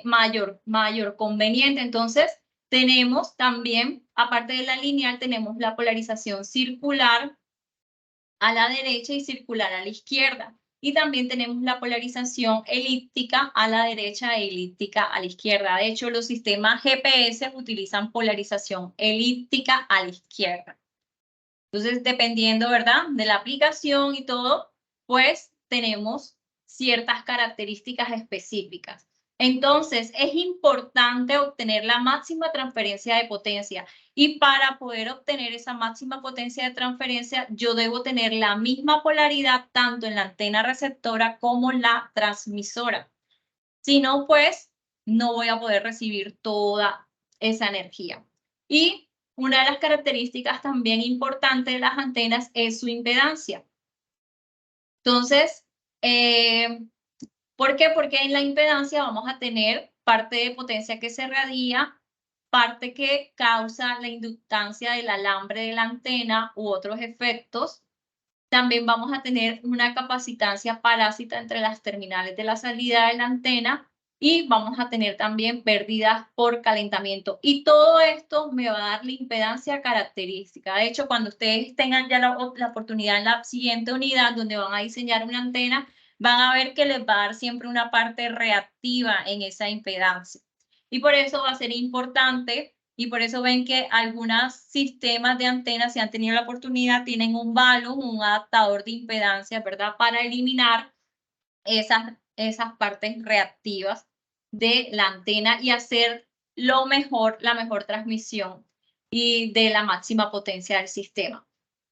mayor conveniente. Entonces, tenemos también, aparte de la lineal, tenemos la polarización circular a la derecha y circular a la izquierda. Y también tenemos la polarización elíptica a la derecha e elíptica a la izquierda. De hecho, los sistemas GPS utilizan polarización elíptica a la izquierda. Entonces, dependiendo, ¿verdad?, de la aplicación y todo, pues tenemos ciertas características específicas. Entonces, es importante obtener la máxima transferencia de potencia. Y para poder obtener esa máxima potencia de transferencia, yo debo tener la misma polaridad tanto en la antena receptora como en la transmisora. Si no, pues, no voy a poder recibir toda esa energía. Y una de las características también importantes de las antenas es su impedancia. Entonces, ¿por qué? Porque en la impedancia vamos a tener parte de potencia que se radia, parte que causa la inductancia del alambre de la antena u otros efectos. También vamos a tener una capacitancia parásita entre las terminales de la salida de la antena y vamos a tener también pérdidas por calentamiento. Y todo esto me va a dar la impedancia característica. De hecho, cuando ustedes tengan ya la oportunidad en la siguiente unidad donde van a diseñar una antena, van a ver que les va a dar siempre una parte reactiva en esa impedancia. Y por eso va a ser importante. Y por eso ven que algunos sistemas de antenas, si han tenido la oportunidad, tienen un balun, un adaptador de impedancia, ¿verdad? Para eliminar esas partes reactivas de la antena y hacer la mejor transmisión y de la máxima potencia del sistema.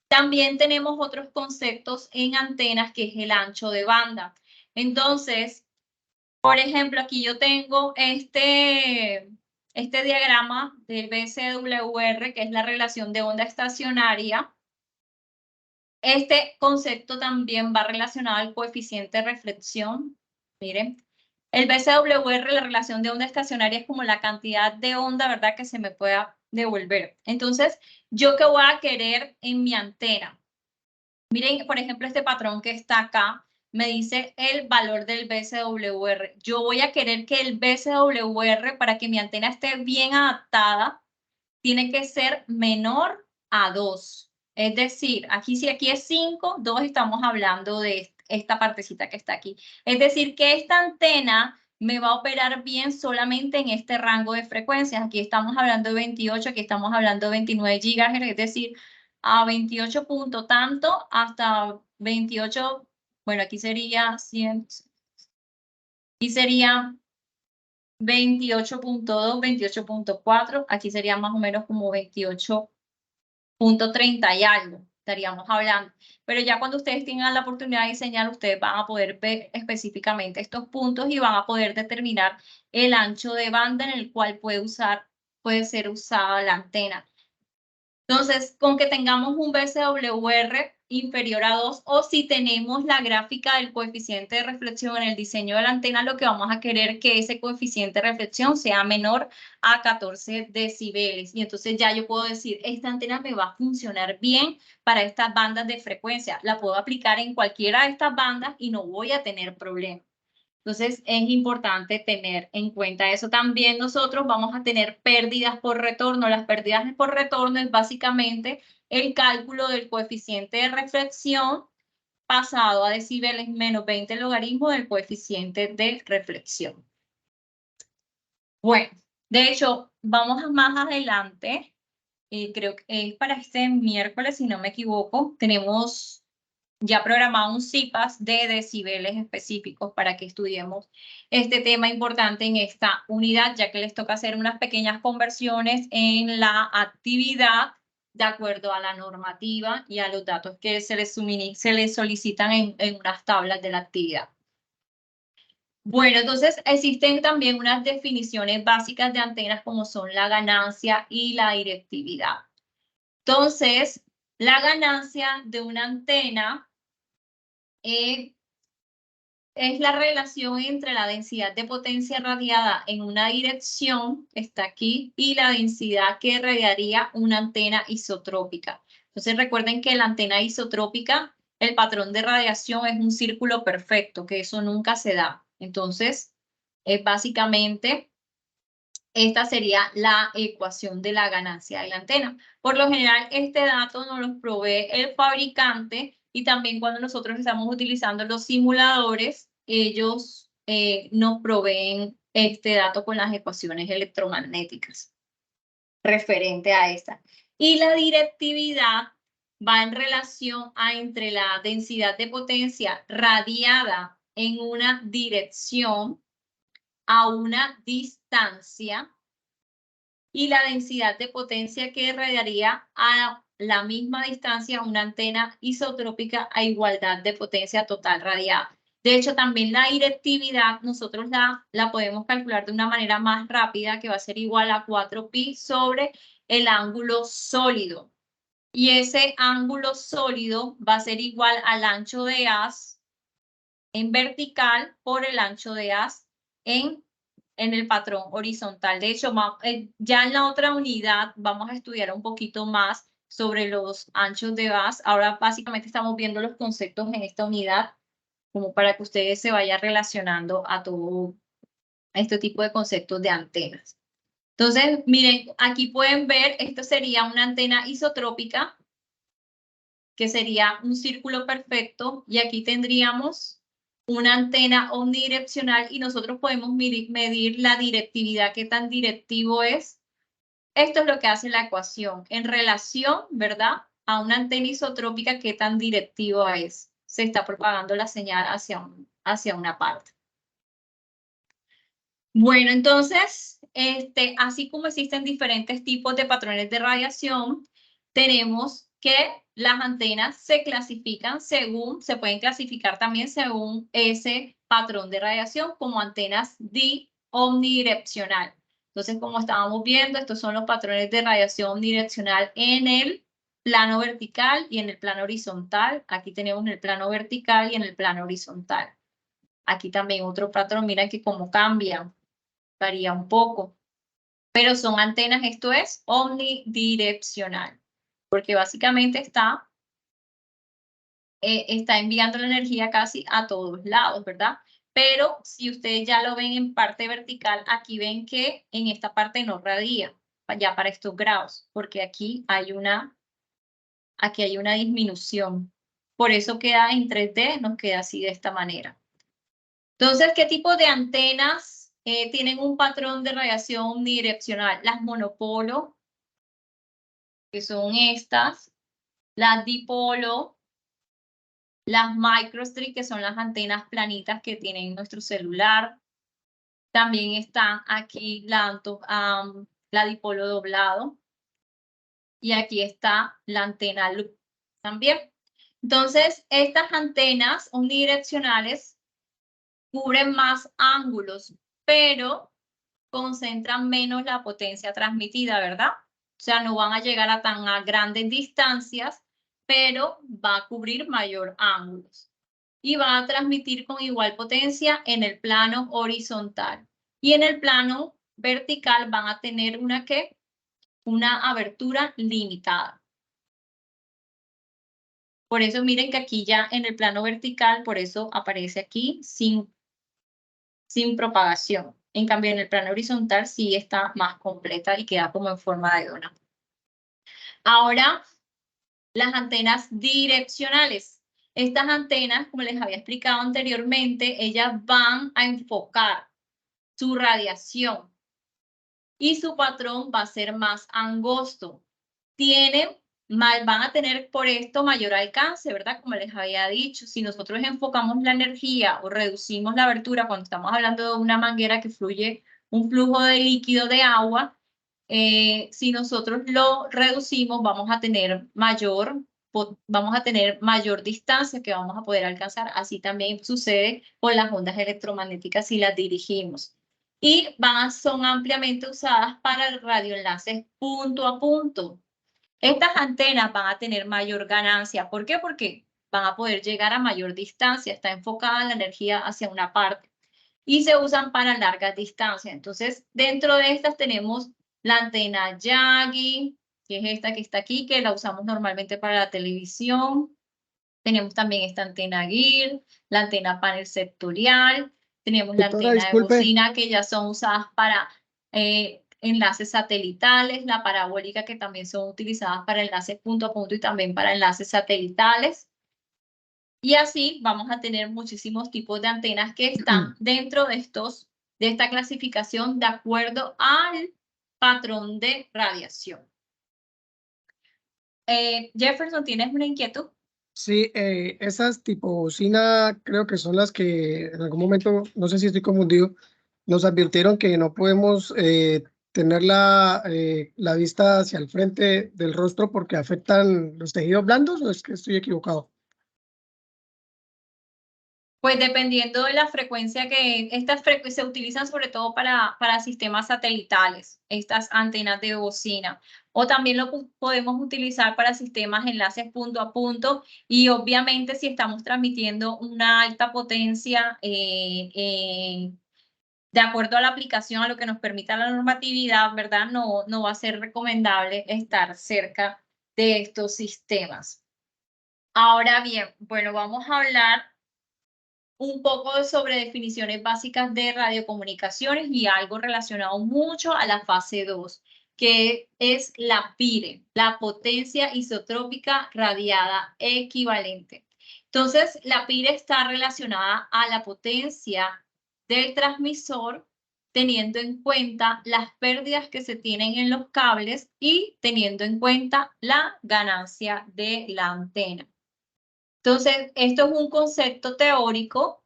También tenemos otros conceptos en antenas, que es el ancho de banda. Entonces, por ejemplo, aquí yo tengo este diagrama del VSWR, que es la relación de onda estacionaria. Este concepto también va relacionado al coeficiente de reflexión. Miren, el VSWR, la relación de onda estacionaria, es como la cantidad de onda, ¿verdad?, que se me pueda devolver. Entonces, ¿yo qué voy a querer en mi antena? Miren, por ejemplo, este patrón que está acá me dice el valor del VSWR. Yo voy a querer que el VSWR, para que mi antena esté bien adaptada, tiene que ser menor a 2. Es decir, aquí si aquí es 5, 2 estamos hablando de esta partecita que está aquí. Es decir, que esta antena me va a operar bien solamente en este rango de frecuencias. Aquí estamos hablando de 28, aquí estamos hablando de 29 GHz, es decir, a 28 punto tanto hasta 28, bueno, aquí sería 100, aquí sería 28.2, 28.4, aquí sería más o menos como 28.30 y algo, estaríamos hablando. Pero ya cuando ustedes tengan la oportunidad de diseñar, ustedes van a poder ver específicamente estos puntos y van a poder determinar el ancho de banda en el cual puede ser usada la antena. Entonces, con que tengamos un VSWR inferior a 2, o si tenemos la gráfica del coeficiente de reflexión en el diseño de la antena, lo que vamos a querer es que ese coeficiente de reflexión sea menor a 14 decibeles. Y entonces ya yo puedo decir, esta antena me va a funcionar bien para estas bandas de frecuencia. La puedo aplicar en cualquiera de estas bandas y no voy a tener problemas. Entonces, es importante tener en cuenta eso. También nosotros vamos a tener pérdidas por retorno. Las pérdidas por retorno es básicamente el cálculo del coeficiente de reflexión pasado a decibeles menos 20 logaritmo del coeficiente de reflexión. Bueno, de hecho, vamos más adelante. Creo que es para este miércoles, si no me equivoco. Tenemos ya programado un CIPAS de decibeles específicos para que estudiemos este tema importante en esta unidad, ya que les toca hacer unas pequeñas conversiones en la actividad de acuerdo a la normativa y a los datos que se les solicitan en unas tablas de la actividad. Bueno, entonces existen también unas definiciones básicas de antenas como son la ganancia y la directividad. Entonces, la ganancia de una antena es la relación entre la densidad de potencia radiada en una dirección, está aquí, y la densidad que radiaría una antena isotrópica. Entonces recuerden que la antena isotrópica, el patrón de radiación es un círculo perfecto, que eso nunca se da. Entonces, básicamente, esta sería la ecuación de la ganancia de la antena. Por lo general, este dato nos lo provee el fabricante y también cuando nosotros estamos utilizando los simuladores, ellos nos proveen este dato con las ecuaciones electromagnéticas referente a esta. Y la directividad va en relación entre la densidad de potencia radiada en una dirección a una distancia y la densidad de potencia que irradiaría a la misma distancia una antena isotrópica a igualdad de potencia total radiada. De hecho, también la directividad nosotros la podemos calcular de una manera más rápida, que va a ser igual a 4pi sobre el ángulo sólido. Y ese ángulo sólido va a ser igual al ancho de haz en vertical por el ancho de haz en el patrón horizontal. De hecho, ya en la otra unidad vamos a estudiar un poquito más sobre los anchos de base. Ahora básicamente estamos viendo los conceptos en esta unidad, como para que ustedes se vayan relacionando a todo este tipo de conceptos de antenas. Entonces, miren, aquí pueden ver, esto sería una antena isotrópica, que sería un círculo perfecto, y aquí tendríamos una antena omnidireccional y nosotros podemos medir la directividad, qué tan directivo es. Esto es lo que hace la ecuación en relación, ¿verdad?, a una antena isotrópica, qué tan directivo es. Se está propagando la señal hacia una parte. Bueno, entonces, así como existen diferentes tipos de patrones de radiación, tenemos que las antenas se clasifican se pueden clasificar también según ese patrón de radiación como antenas omnidireccional. Entonces, como estábamos viendo, estos son los patrones de radiación omnidireccional en el plano vertical y en el plano horizontal. Aquí tenemos en el plano vertical y en el plano horizontal. Aquí también otro patrón, miren que cómo cambian. Varía un poco, pero son antenas, esto es omnidireccional, porque básicamente está enviando la energía casi a todos lados, ¿verdad? Pero si ustedes ya lo ven en parte vertical, aquí ven que en esta parte no radia, ya para estos grados, porque aquí hay una disminución. Por eso queda en 3D, nos queda así de esta manera. Entonces, ¿qué tipo de antenas tienen un patrón de radiación omnidireccional? Las monopolo, que son estas, las dipolo, las microstrip, que son las antenas planitas que tienen nuestro celular. También están aquí la dipolo doblado. Y aquí está la antena loop también. Entonces, estas antenas omnidireccionales cubren más ángulos, pero concentran menos la potencia transmitida, ¿verdad? O sea, no van a llegar a tan grandes distancias, pero va a cubrir mayor ángulos. Y va a transmitir con igual potencia en el plano horizontal. Y en el plano vertical van a tener una abertura limitada. Por eso miren que aquí ya en el plano vertical, por eso aparece aquí sin propagación. En cambio, en el plano horizontal sí está más completa y queda como en forma de dona. Ahora, las antenas direccionales. Estas antenas, como les había explicado anteriormente, ellas van a enfocar su radiación y su patrón va a ser más angosto. Van a tener por esto mayor alcance, ¿verdad? Como les había dicho, si nosotros enfocamos la energía o reducimos la abertura, cuando estamos hablando de una manguera que fluye un flujo de líquido de agua, si nosotros lo reducimos, vamos a tener mayor distancia que vamos a poder alcanzar. Así también sucede con las ondas electromagnéticas si las dirigimos. Y son ampliamente usadas para radioenlaces punto a punto. Estas antenas van a tener mayor ganancia. ¿Por qué? Porque van a poder llegar a mayor distancia. Está enfocada la energía hacia una parte. Y se usan para largas distancias. Entonces, dentro de estas tenemos la antena Yagi, que es esta que está aquí, que la usamos normalmente para la televisión. Tenemos también esta antena GIR, la antena panel sectorial. Tenemos la Doctora, antena de disculpe. bocina, que ya son usadas para enlaces satelitales, la parabólica, que también son utilizadas para enlaces punto a punto y también para enlaces satelitales. Y así vamos a tener muchísimos tipos de antenas que están dentro de esta clasificación de acuerdo al patrón de radiación. Jefferson, ¿tienes una inquietud? Sí, esas tipo bocina creo que son las que en algún momento, no sé si estoy confundido, nos advirtieron que no podemos tener la vista hacia el frente del rostro porque afectan los tejidos blandos, ¿o es que estoy equivocado? Pues dependiendo de la frecuencia estas se utilizan sobre todo para sistemas satelitales, estas antenas de bocina, o también lo podemos utilizar para sistemas enlaces punto a punto, y obviamente si estamos transmitiendo una alta potencia de acuerdo a la aplicación, a lo que nos permita la normatividad, ¿verdad? No va a ser recomendable estar cerca de estos sistemas. Ahora bien, bueno, vamos a hablar un poco sobre definiciones básicas de radiocomunicaciones y algo relacionado mucho a la fase 2, que es la PIRE, la potencia isotrópica radiada equivalente. Entonces, la PIRE está relacionada a la potencia del transmisor, teniendo en cuenta las pérdidas que se tienen en los cables y teniendo en cuenta la ganancia de la antena. Entonces, esto es un concepto teórico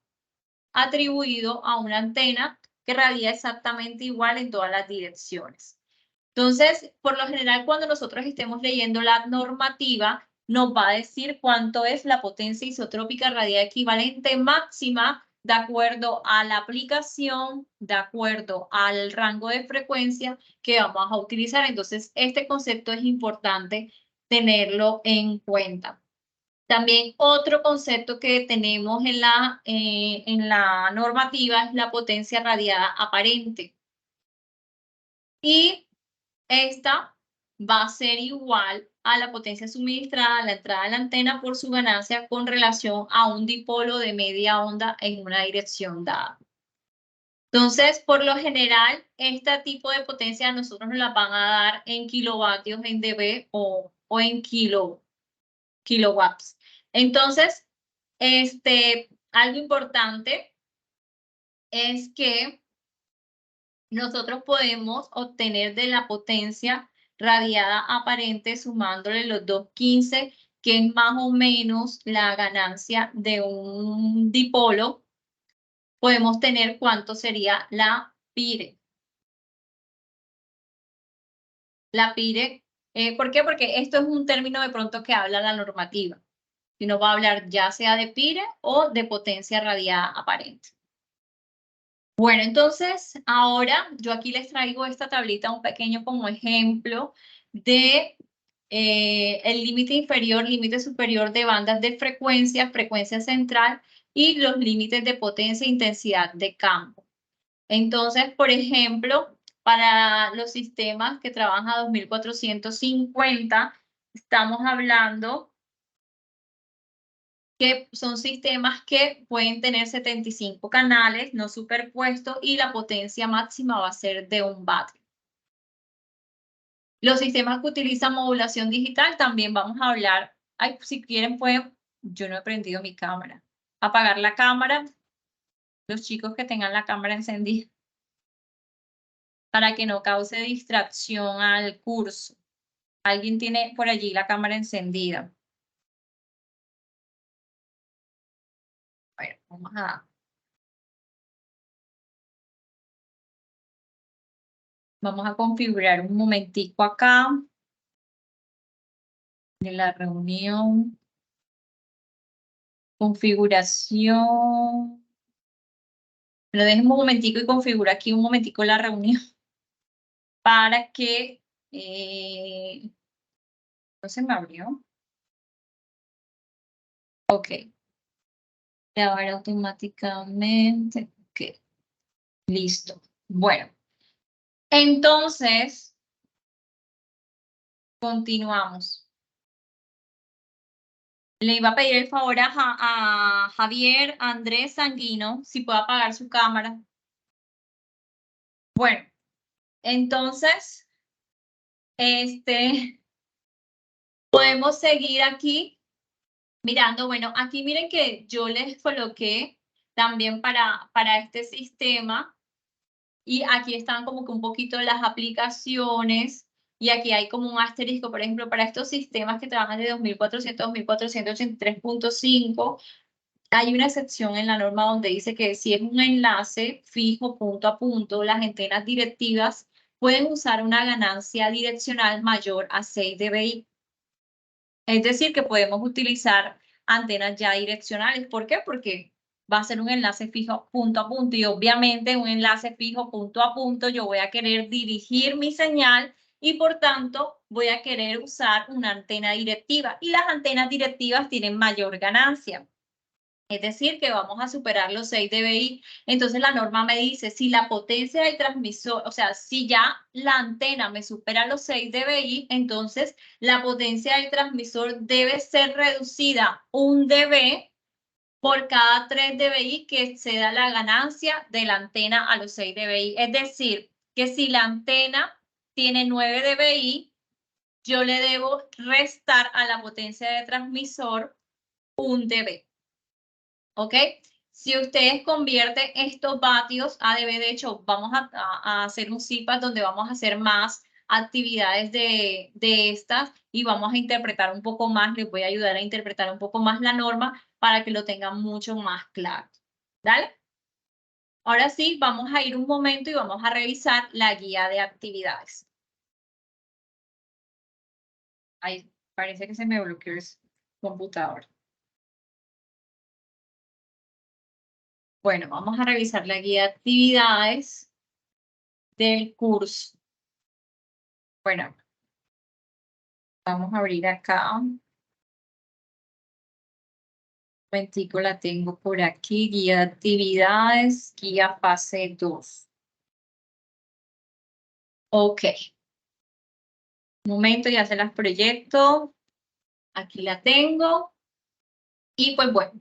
atribuido a una antena que radia exactamente igual en todas las direcciones. Entonces, por lo general, cuando nosotros estemos leyendo la normativa, nos va a decir cuánto es la potencia isotrópica radiada equivalente máxima de acuerdo a la aplicación, de acuerdo al rango de frecuencia que vamos a utilizar. Entonces, este concepto es importante tenerlo en cuenta. También otro concepto que tenemos en la normativa es la potencia radiada aparente. Y esta va a ser igual a la potencia suministrada a la entrada de la antena por su ganancia con relación a un dipolo de media onda en una dirección dada. Entonces, por lo general, este tipo de potencia nosotros nos la van a dar en kilovatios en dB o en kilowatts. Entonces, algo importante es que nosotros podemos obtener de la potencia radiada aparente sumándole los 215, que es más o menos la ganancia de un dipolo. Podemos tener cuánto sería la PIRE. La PIRE, ¿por qué? Porque esto es un término de pronto que habla la normativa. Y nos va a hablar ya sea de PIRE o de potencia radiada aparente. Bueno, entonces ahora yo aquí les traigo esta tablita un pequeño como ejemplo de el límite inferior, límite superior de bandas de frecuencia, frecuencia central y los límites de potencia e intensidad de campo. Entonces, por ejemplo, para los sistemas que trabajan a 2450, estamos hablando que son sistemas que pueden tener 75 canales no superpuestos y la potencia máxima va a ser de 1 vatio. Los sistemas que utilizan modulación digital también vamos a hablar. Ay, si quieren pueden, yo no he prendido mi cámara. Apagar la cámara, los chicos que tengan la cámara encendida, para que no cause distracción al curso. ¿Alguien tiene por allí la cámara encendida? Bueno, vamos a configurar un momentico acá de la reunión. Configuración. Pero déjenme un momentico y configuro aquí un momentico la reunión para que no se me abrió. Ok. Grabar automáticamente. Ok. Listo. Bueno. Entonces, continuamos. Le iba a pedir el favor a Javier Andrés Sanguino si puede apagar su cámara. Bueno, entonces, podemos seguir aquí mirando. Bueno, aquí miren que yo les coloqué también para este sistema y aquí están como que un poquito las aplicaciones y aquí hay como un asterisco, por ejemplo, para estos sistemas que trabajan de 2400 a 2483.5, hay una excepción en la norma donde dice que si es un enlace fijo punto a punto, las antenas directivas pueden usar una ganancia direccional mayor a 6 dBi. Es decir, que podemos utilizar antenas ya direccionales. ¿Por qué? Porque va a ser un enlace fijo punto a punto y obviamente un enlace fijo punto a punto yo voy a querer dirigir mi señal y por tanto voy a querer usar una antena directiva y las antenas directivas tienen mayor ganancia. Es decir, que vamos a superar los 6 dBi. Entonces la norma me dice, si la potencia del transmisor, o sea, si ya la antena me supera los 6 dBi, entonces la potencia del transmisor debe ser reducida 1 dB por cada 3 dBi que exceda la ganancia de la antena a los 6 dBi. Es decir, que si la antena tiene 9 dBi, yo le debo restar a la potencia de transmisor 1 dB. ¿Ok? Si ustedes convierten estos vatios a dB, de hecho, vamos a hacer un CIPAS donde vamos a hacer más actividades de estas y vamos a interpretar un poco más, les voy a ayudar a interpretar un poco más la norma para que lo tengan mucho más claro. ¿Dale? Ahora sí, vamos a ir un momento y vamos a revisar la guía de actividades. Ahí parece que se me bloqueó el computador. Bueno, vamos a revisar la guía de actividades del curso. Bueno, vamos a abrir acá. Momentico, la tengo por aquí. Guía de actividades, guía fase 2. Ok. Un momento, ya se las proyecto. Aquí la tengo. Y pues bueno.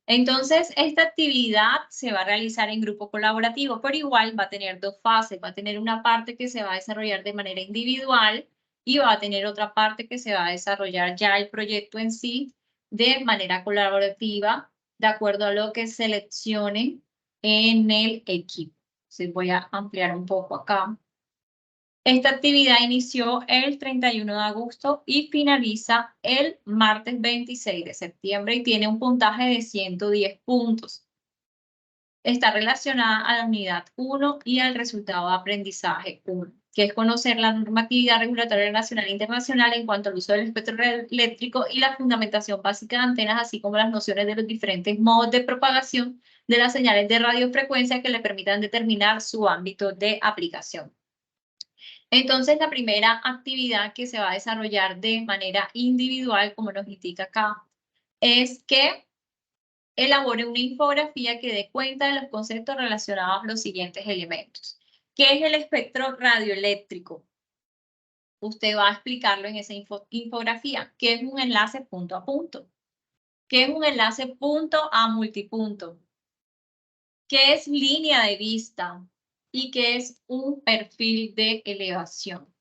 Entonces, esta actividad se va a realizar en grupo colaborativo, pero igual va a tener dos fases. Va a tener una parte que se va a desarrollar de manera individual y va a tener otra parte que se va a desarrollar ya el proyecto en sí de manera colaborativa, de acuerdo a lo que seleccionen en el equipo. Entonces voy a ampliar un poco acá. Esta actividad inició el 31 de agosto y finaliza el martes 26 de septiembre y tiene un puntaje de 110 puntos. Está relacionada a la unidad 1 y al resultado de aprendizaje 1, que es conocer la normatividad regulatoria nacional e internacional en cuanto al uso del espectro eléctrico y la fundamentación básica de antenas, así como las nociones de los diferentes modos de propagación de las señales de radiofrecuencia que le permitan determinar su ámbito de aplicación. Entonces, la primera actividad que se va a desarrollar de manera individual, como nos indica acá, es que elabore una infografía que dé cuenta de los conceptos relacionados a los siguientes elementos. ¿Qué es el espectro radioeléctrico? Usted va a explicarlo en esa infografía. ¿Qué es un enlace punto a punto? ¿Qué es un enlace punto a multipunto? ¿Qué es línea de vista? ¿Y qué es un perfil de elevación?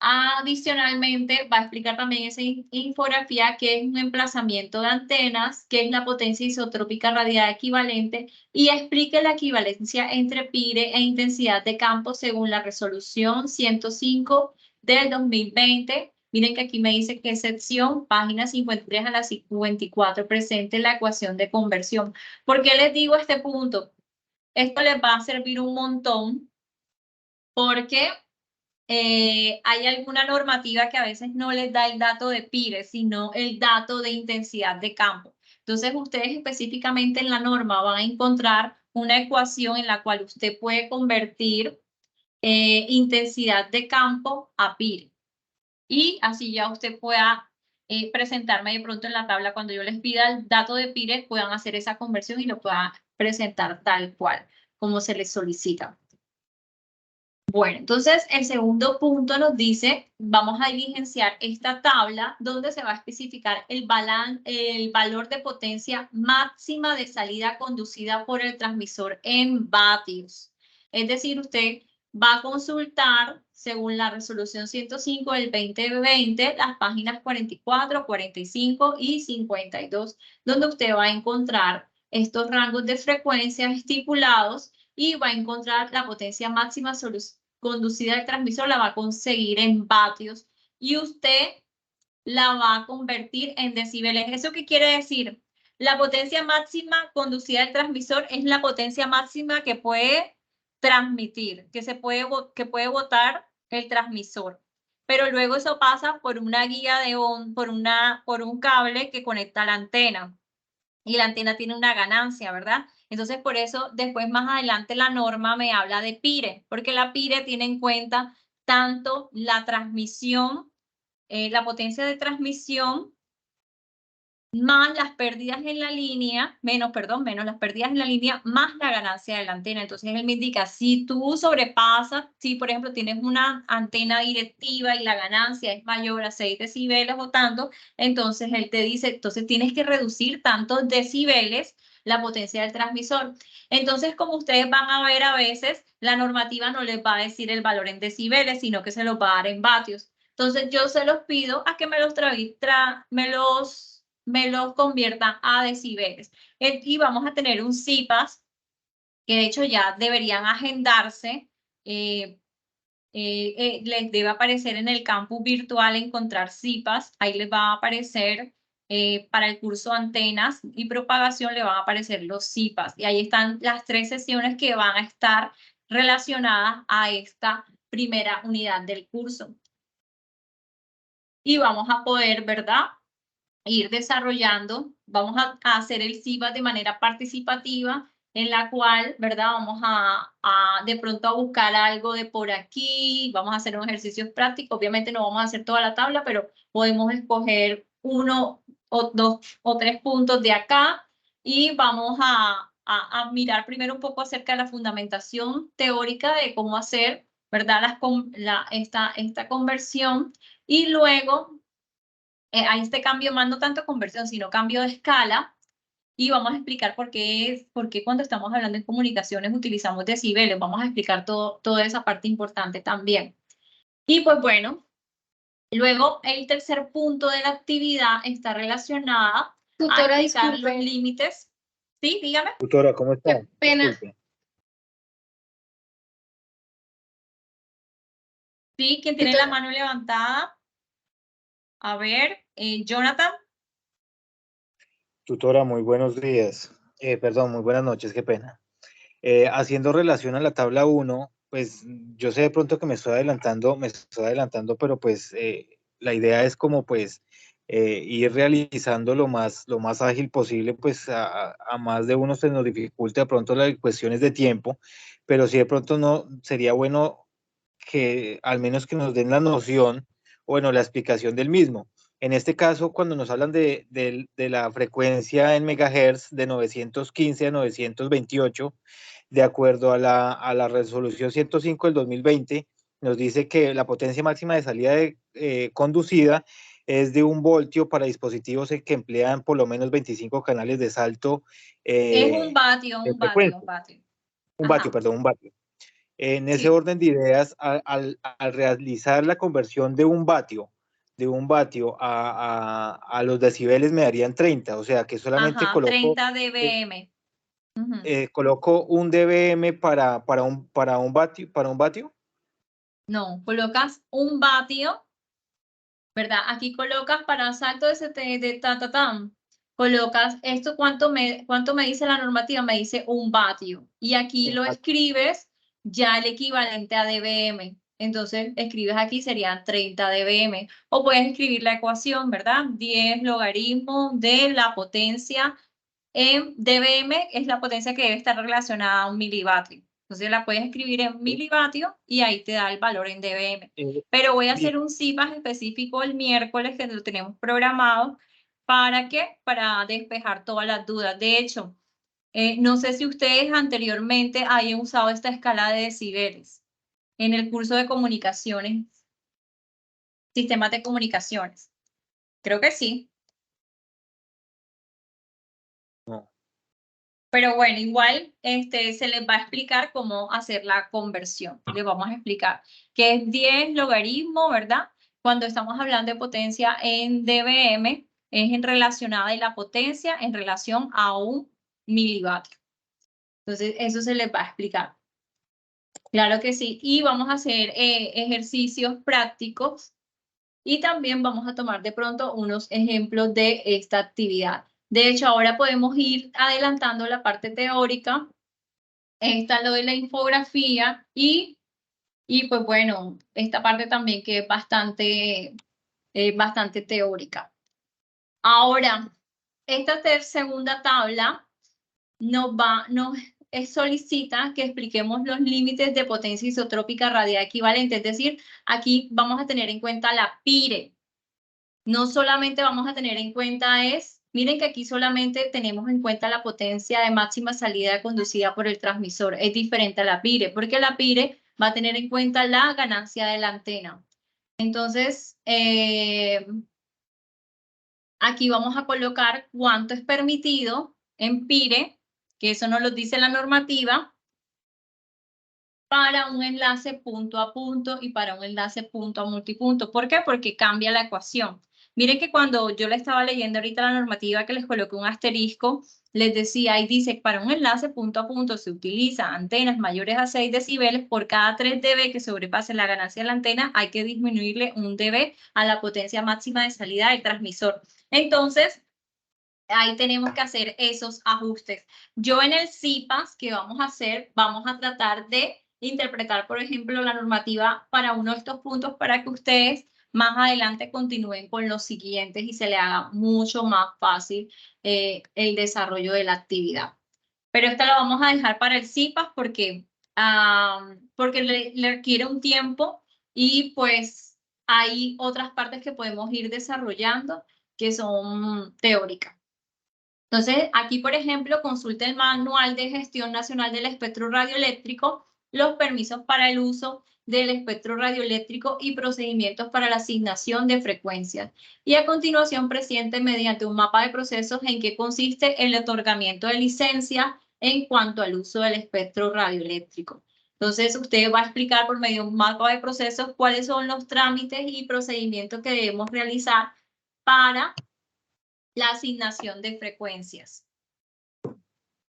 Adicionalmente, va a explicar también esa infografía que es un emplazamiento de antenas, que es la potencia isotrópica radial equivalente, y explique la equivalencia entre PIRE e intensidad de campo según la resolución 105 del 2020. Miren que aquí me dice que sección, página 53 a la 54, presente la ecuación de conversión. ¿Por qué les digo este punto? Esto les va a servir un montón porque hay alguna normativa que a veces no les da el dato de PIRE, sino el dato de intensidad de campo. Entonces, ustedes específicamente en la norma van a encontrar una ecuación en la cual usted puede convertir intensidad de campo a PIRE. Y así ya usted pueda presentarme de pronto en la tabla cuando yo les pida el dato de PIRE, puedan hacer esa conversión y lo puedan presentar tal cual, como se les solicita. Bueno, entonces el segundo punto nos dice, vamos a diligenciar esta tabla donde se va a especificar el valor de potencia máxima de salida conducida por el transmisor en vatios. Es decir, usted va a consultar, según la resolución 105 del 2020, las páginas 44, 45 y 52, donde usted va a encontrar estos rangos de frecuencias estipulados y va a encontrar la potencia máxima conducida del transmisor, la va a conseguir en vatios y usted la va a convertir en decibeles. ¿Eso qué quiere decir? La potencia máxima conducida del transmisor es la potencia máxima que puede transmitir, que puede botar el transmisor. Pero luego eso pasa por una guía de por un cable que conecta a la antena. Y la antena tiene una ganancia, ¿verdad? Entonces, por eso, después más adelante la norma me habla de PIRE, porque la PIRE tiene en cuenta tanto la transmisión, la potencia de transmisión más las pérdidas en la línea, menos las pérdidas en la línea, más la ganancia de la antena. Entonces, él me indica, si tú sobrepasas, si por ejemplo tienes una antena directiva y la ganancia es mayor a 6 decibeles o tanto, entonces él te dice, entonces tienes que reducir tantos decibeles la potencia del transmisor. Entonces, como ustedes van a ver a veces, la normativa no les va a decir el valor en decibeles, sino que se los va a dar en vatios. Entonces, yo se los pido a que me los conviertan a decibeles. Y vamos a tener un CIPAS, que de hecho ya deberían agendarse. Les debe aparecer en el campus virtual encontrar CIPAS. Ahí les va a aparecer para el curso antenas y propagación, le van a aparecer los CIPAS. Y ahí están las 3 sesiones que van a estar relacionadas a esta primera unidad del curso. Y vamos a poder, ¿verdad?, ir desarrollando, vamos a hacer el CIPAS de manera participativa, en la cual, ¿verdad?, vamos a de pronto a buscar algo de por aquí, vamos a hacer un ejercicio práctico, obviamente no vamos a hacer toda la tabla, pero podemos escoger 1 o 2 o 3 puntos de acá y vamos a mirar primero un poco acerca de la fundamentación teórica de cómo hacer, ¿verdad?, esta conversión, y luego a este cambio más no tanto conversión, sino cambio de escala, y vamos a explicar por qué cuando estamos hablando en comunicaciones utilizamos decibeles, vamos a explicar toda esa parte importante también. Y pues bueno, luego el tercer punto de la actividad está relacionada Tutora, a explicar disculpe. los límites. Sí, dígame. Tutora, ¿cómo está? Qué pena. Disculpe. Sí, ¿quién tiene la mano levantada? A ver, Jonathan. Tutora, muy buenos días. Perdón, muy buenas noches, qué pena. Haciendo relación a la tabla 1, pues yo sé de pronto que me estoy adelantando, pero pues la idea es como pues ir realizando lo más ágil posible, pues a más de uno se nos dificulta de pronto las cuestiones de tiempo, pero sí de pronto no sería bueno que al menos que nos den la noción, o bueno, la explicación del mismo. En este caso, cuando nos hablan de la frecuencia en megahertz de 915 a 928, de acuerdo a la resolución 105 del 2020, nos dice que la potencia máxima de salida conducida es de 1 voltio para dispositivos que emplean por lo menos 25 canales de salto. Es un vatio, de un frecuencia. vatio. Un vatio, Ajá. perdón, un vatio. En ese Sí. orden de ideas, al realizar la conversión de un vatio a los decibeles me darían 30, o sea que solamente Ajá, 30 dBm. coloco un dBm para un vatio. No, colocas un vatio, ¿verdad? Aquí colocas para salto de ta, colocas esto, ¿cuánto me dice la normativa? Me dice 1 vatio. Y aquí lo escribes ya el equivalente a dBm. Entonces, escribes aquí, serían 30 dBm. O puedes escribir la ecuación, ¿verdad? 10 logaritmo de la potencia en dBm, es la potencia que debe estar relacionada a 1 milivatio. Entonces la puedes escribir en milivatio y ahí te da el valor en dBm. Pero voy a Bien. hacer un CIPAS específico el miércoles, que lo tenemos programado. ¿Para qué? Para despejar todas las dudas. De hecho, no sé si ustedes anteriormente hayan usado esta escala de decibeles en el curso de comunicaciones, sistemas de comunicaciones. Creo que sí. No. Pero bueno, igual se les va a explicar cómo hacer la conversión. Les vamos a explicar que es 10 logaritmo, ¿verdad? Cuando estamos hablando de potencia en dBm, es en relacionada de la potencia en relación a 1 milivatio. Entonces, eso se les va a explicar. Claro que sí. Y vamos a hacer ejercicios prácticos y también vamos a tomar de pronto unos ejemplos de esta actividad. De hecho, ahora podemos ir adelantando la parte teórica. Está lo de la infografía y pues bueno, esta parte también que es bastante teórica. Ahora, esta segunda tabla nos solicita que expliquemos los límites de potencia isotrópica radial equivalente, es decir, aquí vamos a tener en cuenta la PIRE. No solamente vamos a tener en cuenta es Miren que aquí solamente tenemos en cuenta la potencia de máxima salida conducida por el transmisor. Es diferente a la PIRE, porque la PIRE va a tener en cuenta la ganancia de la antena. Entonces, aquí vamos a colocar cuánto es permitido en PIRE, que eso nos lo dice la normativa, para un enlace punto a punto y para un enlace punto a multipunto. ¿Por qué? Porque cambia la ecuación. Miren que cuando yo le estaba leyendo ahorita la normativa que les coloqué un asterisco, les decía, ahí dice, para un enlace punto a punto se utiliza antenas mayores a 6 decibeles. Por cada 3 dB que sobrepase la ganancia de la antena, hay que disminuirle 1 dB a la potencia máxima de salida del transmisor. Entonces, ahí tenemos que hacer esos ajustes. Yo en el CIPAS que vamos a hacer, vamos a tratar de interpretar, por ejemplo, la normativa para uno de estos puntos para que ustedes más adelante continúen con los siguientes y se le haga mucho más fácil el desarrollo de la actividad. Pero esta la vamos a dejar para el CIPAS porque, porque le requiere un tiempo y pues hay otras partes que podemos ir desarrollando que son teóricas. Entonces, aquí, por ejemplo, consulte el Manual de Gestión Nacional del Espectro Radioeléctrico, los permisos para el uso del espectro radioeléctrico y procedimientos para la asignación de frecuencias. Y a continuación presente mediante un mapa de procesos en que consiste el otorgamiento de licencia en cuanto al uso del espectro radioeléctrico. Entonces, usted va a explicar por medio de un mapa de procesos cuáles son los trámites y procedimientos que debemos realizar para la asignación de frecuencias.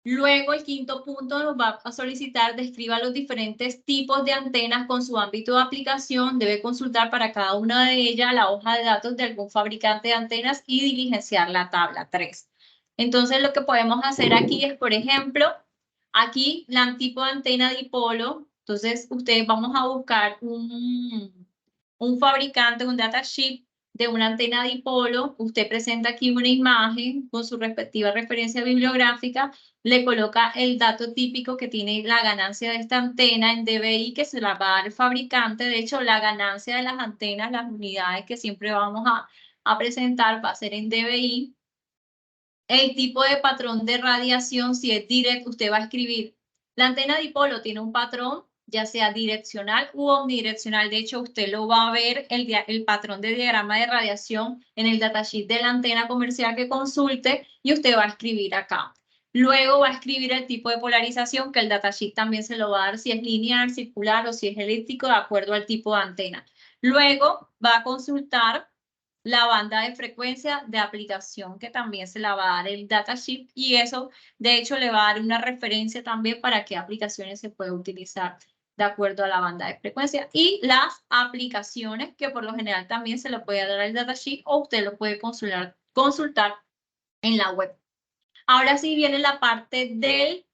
Luego, el quinto punto nos va a solicitar describa los diferentes tipos de antenas con su ámbito de aplicación. Debe consultar para cada una de ellas la hoja de datos de algún fabricante de antenas y diligenciar la tabla 3. Entonces, lo que podemos hacer aquí es, por ejemplo, aquí la tipo de antena dipolo. Entonces, ustedes vamos a buscar un fabricante, un datasheet de una antena dipolo. Usted presenta aquí una imagen con su respectiva referencia bibliográfica, le coloca el dato típico que tiene la ganancia de esta antena en dBi que se la va a dar el fabricante. De hecho, la ganancia de las antenas, las unidades que siempre vamos a presentar va a ser en dBi. El tipo de patrón de radiación, si es direct, usted va a escribir. La antena dipolo tiene un patrón, ya sea direccional u omnidireccional. De hecho, usted lo va a ver, el patrón de diagrama de radiación en el datasheet de la antena comercial que consulte y usted va a escribir acá. Luego va a escribir el tipo de polarización, que el datasheet también se lo va a dar si es lineal, circular o si es elíptico, de acuerdo al tipo de antena. Luego va a consultar la banda de frecuencia de aplicación, que también se la va a dar el datasheet, y eso de hecho le va a dar una referencia también para qué aplicaciones se puede utilizar de acuerdo a la banda de frecuencia, y las aplicaciones que por lo general también se le puede dar el datasheet o usted lo puede consultar en la web. Ahora sí viene la parte del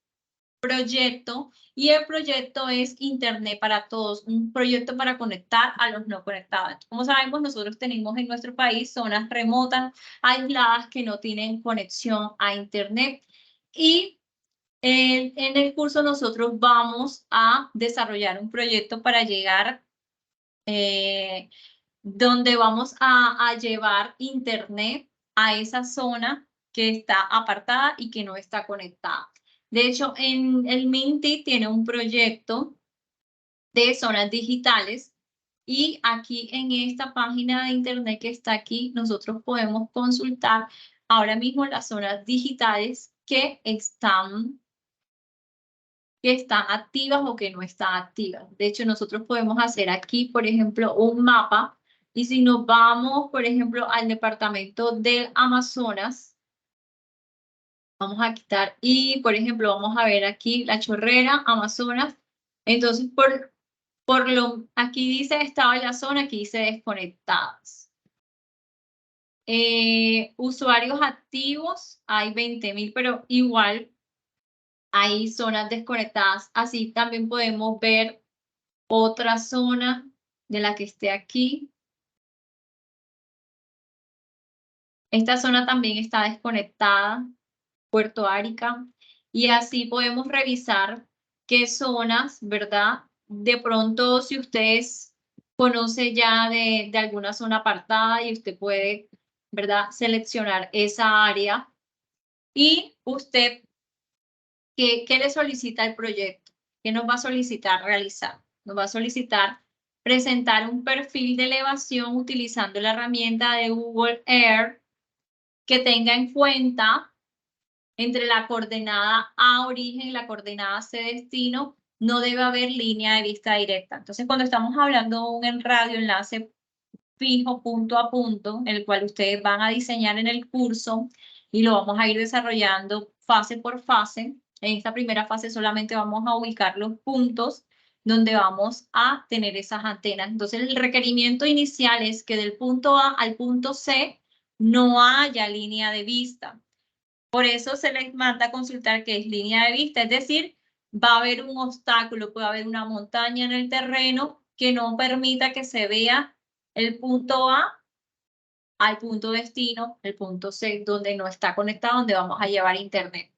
proyecto, y el proyecto es Internet para Todos, un proyecto para conectar a los no conectados. Como sabemos, nosotros tenemos en nuestro país zonas remotas, aisladas, que no tienen conexión a Internet, y en el curso nosotros vamos a desarrollar un proyecto para llegar donde vamos a llevar Internet a esa zona que está apartada y que no está conectada. De hecho, en el Minty tiene un proyecto de zonas digitales, y aquí en esta página de Internet que está aquí, nosotros podemos consultar ahora mismo las zonas digitales que están activas o que no están activas. De hecho, nosotros podemos hacer aquí, por ejemplo, un mapa, y si nos vamos, por ejemplo, al departamento del Amazonas, vamos a quitar, y por ejemplo, vamos a ver aquí la Chorrera, Amazonas. Entonces, aquí dice estado en la zona, aquí dice desconectadas. Usuarios activos, hay 20.000, pero igual hay zonas desconectadas. Así también podemos ver otra zona de la que esté aquí. Esta zona también está desconectada, Puerto Arica, y así podemos revisar qué zonas, ¿verdad? De pronto, si ustedes conoce ya de alguna zona apartada y usted puede ¿verdad? Seleccionar esa área y usted, ¿qué le solicita el proyecto? ¿Qué nos va a solicitar realizar? Nos va a solicitar presentar un perfil de elevación utilizando la herramienta de Google Earth que tenga en cuenta entre la coordenada A origen y la coordenada C destino, no debe haber línea de vista directa. Entonces, cuando estamos hablando de un radioenlace fijo punto a punto, el cual ustedes van a diseñar en el curso y lo vamos a ir desarrollando fase por fase. En esta primera fase solamente vamos a ubicar los puntos donde vamos a tener esas antenas. Entonces, el requerimiento inicial es que del punto A al punto C no haya línea de vista. Por eso se les manda a consultar qué es línea de vista, es decir, va a haber un obstáculo, puede haber una montaña en el terreno que no permita que se vea el punto A al punto destino, el punto C, donde no está conectado, donde vamos a llevar internet.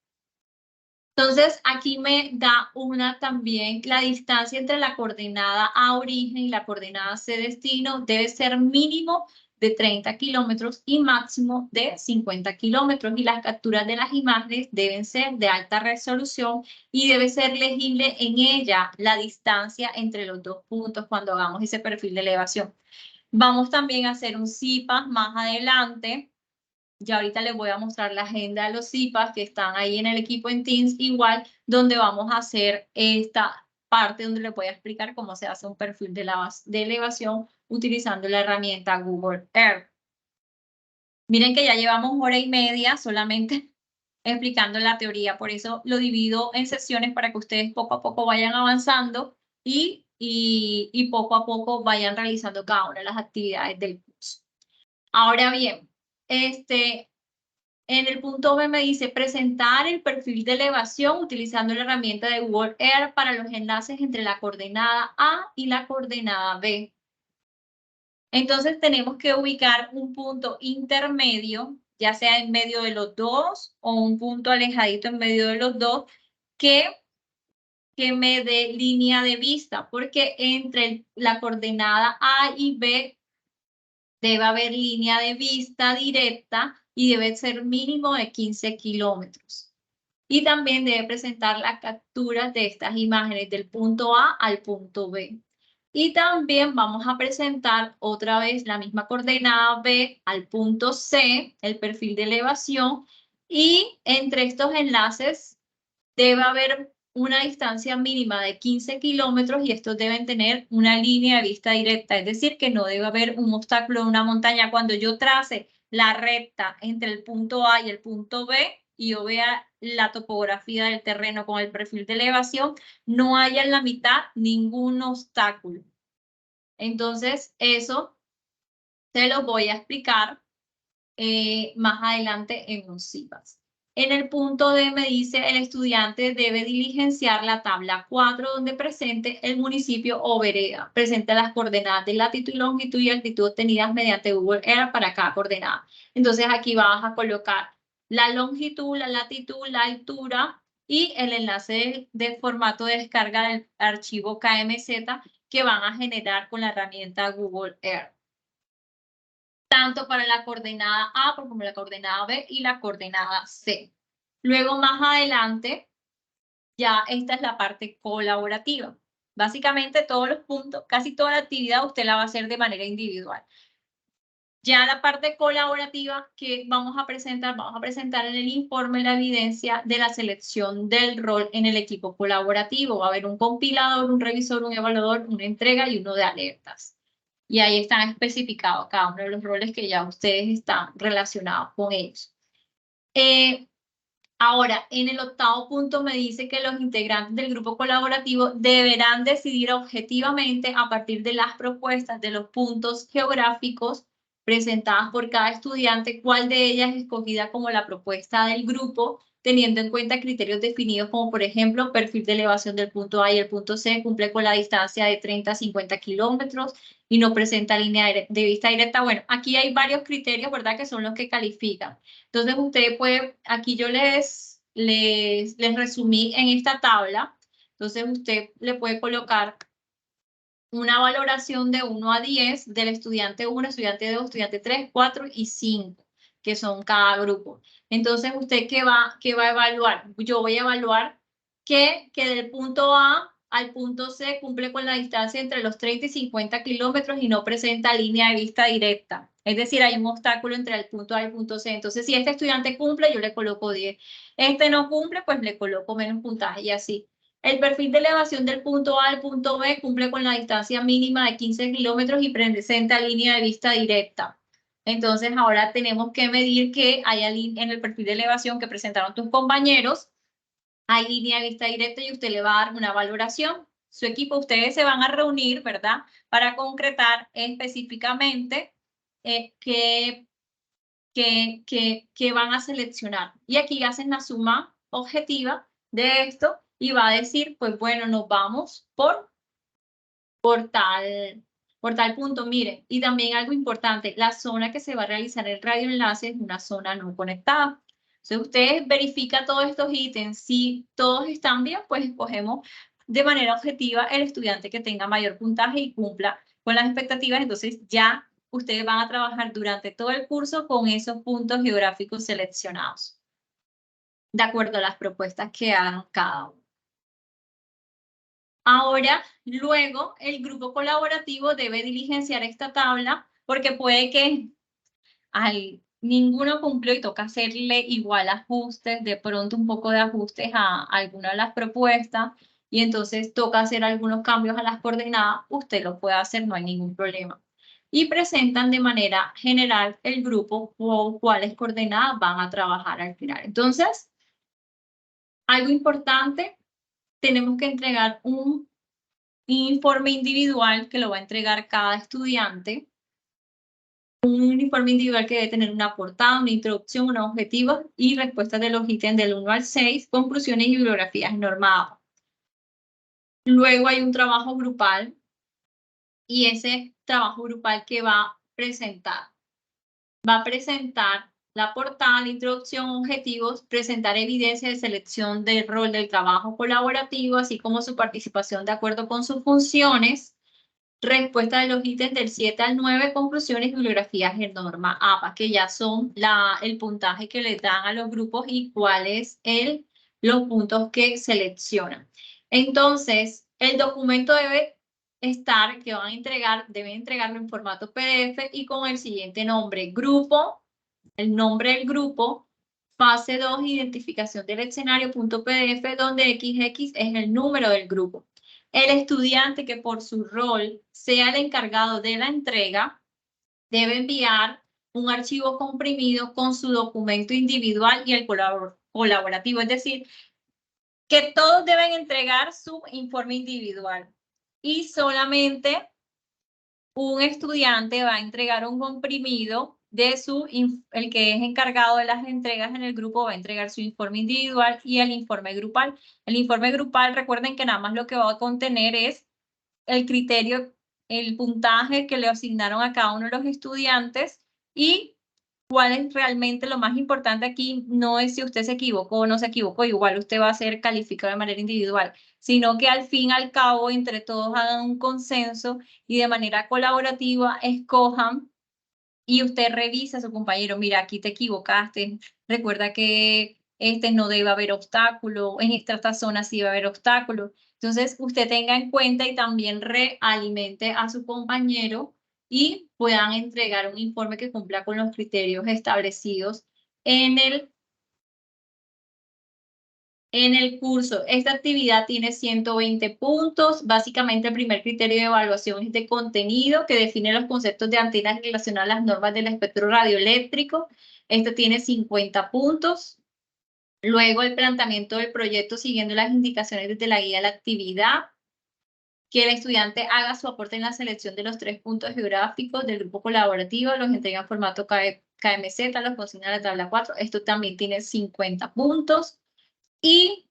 Entonces, aquí me da también la distancia entre la coordenada A origen y la coordenada C destino debe ser mínimo de 30 kilómetros y máximo de 50 kilómetros. Y las capturas de las imágenes deben ser de alta resolución y debe ser legible en ella la distancia entre los dos puntos cuando hagamos ese perfil de elevación. Vamos también a hacer un CIPAS más adelante. Ya ahorita les voy a mostrar la agenda de los CIPAS que están ahí en el equipo en Teams, igual, donde vamos a hacer esta parte donde les voy a explicar cómo se hace un perfil de elevación utilizando la herramienta Google Earth. Miren que ya llevamos 1 hora y media solamente explicando la teoría, por eso lo divido en sesiones para que ustedes poco a poco vayan avanzando y poco a poco vayan realizando cada una de las actividades del curso. Ahora bien, en el punto B me dice presentar el perfil de elevación utilizando la herramienta de Google Earth para los enlaces entre la coordenada A y la coordenada B. Entonces tenemos que ubicar un punto intermedio, ya sea en medio de los dos o un punto alejadito en medio de los dos, que me dé línea de vista, porque entre la coordenada A y B debe haber línea de vista directa y debe ser mínimo de 15 kilómetros. Y también debe presentar las capturas de estas imágenes del punto A al punto B. Y también vamos a presentar otra vez la misma coordenada B al punto C, el perfil de elevación, y entre estos enlaces debe haber una distancia mínima de 15 kilómetros y estos deben tener una línea de vista directa, es decir, que no debe haber un obstáculo en una montaña. Cuando yo trace la recta entre el punto A y el punto B y yo vea la topografía del terreno con el perfil de elevación, no haya en la mitad ningún obstáculo. Entonces, eso se lo voy a explicar más adelante en un CIPAS. En el punto D me dice el estudiante debe diligenciar la tabla 4 donde presente el municipio o vereda. Presenta las coordenadas de latitud, longitud y altitud obtenidas mediante Google Earth para cada coordenada. Entonces aquí vas a colocar la longitud, la latitud, la altura y el enlace de formato de descarga del archivo KMZ que van a generar con la herramienta Google Earth, tanto para la coordenada A como la coordenada B y la coordenada C. Luego, más adelante, ya esta es la parte colaborativa. Básicamente, todos los puntos, casi toda la actividad usted la va a hacer de manera individual. Ya la parte colaborativa que vamos a presentar en el informe la evidencia de la selección del rol en el equipo colaborativo. Va a haber un compilador, un revisor, un evaluador, una entrega y uno de alertas. Y ahí están especificados cada uno de los roles que ya ustedes están relacionados con ellos. Ahora, en el 8º punto me dice que los integrantes del grupo colaborativo deberán decidir objetivamente a partir de las propuestas de los puntos geográficos presentadas por cada estudiante, cuál de ellas es escogida como la propuesta del grupo, teniendo en cuenta criterios definidos como, por ejemplo, perfil de elevación del punto A y el punto C cumple con la distancia de 30 a 50 kilómetros y no presenta línea de vista directa. Bueno, aquí hay varios criterios, ¿verdad?, que son los que califican. Entonces, usted puede, aquí yo les resumí en esta tabla. Entonces, usted le puede colocar una valoración de 1 a 10 del estudiante 1, estudiante 2, estudiante 3, 4 y 5. que son cada grupo. Entonces, ¿usted qué va a evaluar? Yo voy a evaluar que del punto A al punto C cumple con la distancia entre los 30 y 50 kilómetros y no presenta línea de vista directa. Es decir, hay un obstáculo entre el punto A y el punto C. Entonces, si este estudiante cumple, yo le coloco 10. Este no cumple, pues le coloco menos puntaje y así. El perfil de elevación del punto A al punto B cumple con la distancia mínima de 15 kilómetros y presenta línea de vista directa. Entonces, ahora tenemos que medir que haya en el perfil de elevación que presentaron tus compañeros, hay línea de vista directa y usted le va a dar una valoración. Su equipo, ustedes se van a reunir, ¿verdad? Para concretar específicamente qué van a seleccionar. Y aquí hacen la suma objetiva de esto y va a decir, pues bueno, nos vamos por tal punto. Mire, y también algo importante, la zona que se va a realizar el radioenlace es una zona no conectada. Entonces, ustedes verifican todos estos ítems. Si todos están bien, pues escogemos de manera objetiva el estudiante que tenga mayor puntaje y cumpla con las expectativas. Entonces, ya ustedes van a trabajar durante todo el curso con esos puntos geográficos seleccionados, de acuerdo a las propuestas que hagan cada uno. Ahora, luego, el grupo colaborativo debe diligenciar esta tabla porque puede que ninguno cumplió y toca hacerle igual ajustes, de pronto un poco de ajustes a alguna de las propuestas y entonces toca hacer algunos cambios a las coordenadas. Usted lo puede hacer, no hay ningún problema. Y presentan de manera general el grupo con cuáles coordenadas van a trabajar al final. Entonces, algo importante, tenemos que entregar un informe individual que lo va a entregar cada estudiante. Un informe individual que debe tener una portada, una introducción, unos objetivos y respuestas de los ítems del 1 al 6, conclusiones y bibliografías normadas. Luego hay un trabajo grupal y ese trabajo grupal que va a presentar la portada, la introducción, objetivos, presentar evidencia de selección del rol del trabajo colaborativo, así como su participación de acuerdo con sus funciones, respuesta de los ítems del 7 al 9, conclusiones y bibliografías en norma APA, que ya son el puntaje que le dan a los grupos y cuál es los puntos que seleccionan. Entonces, el documento debe estar, que van a entregar, deben entregarlo en formato PDF y con el siguiente nombre: grupo, el nombre del grupo, fase 2, identificación del escenario.pdf, donde XX es el número del grupo. El estudiante que por su rol sea el encargado de la entrega debe enviar un archivo comprimido con su documento individual y el colaborativo, es decir, que todos deben entregar su informe individual y solamente un estudiante va a entregar un comprimido de el que es encargado de las entregas en el grupo va a entregar su informe individual y el informe grupal. El informe grupal, recuerden que nada más lo que va a contener es el criterio, el puntaje que le asignaron a cada uno de los estudiantes y cuál es realmente lo más importante aquí. No es si usted se equivocó o no se equivocó, igual usted va a ser calificado de manera individual, sino que al fin y al cabo entre todos hagan un consenso y de manera colaborativa escojan y usted revisa a su compañero, mira, aquí te equivocaste, recuerda que no debe haber obstáculo, en esta zona sí debe haber obstáculo. Entonces, usted tenga en cuenta y también realimente a su compañero y puedan entregar un informe que cumpla con los criterios establecidos en el curso. Esta actividad tiene 120 puntos. Básicamente, el primer criterio de evaluación es de contenido, que define los conceptos de antenas relacionadas a las normas del espectro radioeléctrico. Este tiene 50 puntos. Luego, el planteamiento del proyecto siguiendo las indicaciones desde la guía de la actividad. Que el estudiante haga su aporte en la selección de los 3 puntos geográficos del grupo colaborativo, los entrega en formato KMZ, los consigna a la tabla 4. Esto también tiene 50 puntos. Y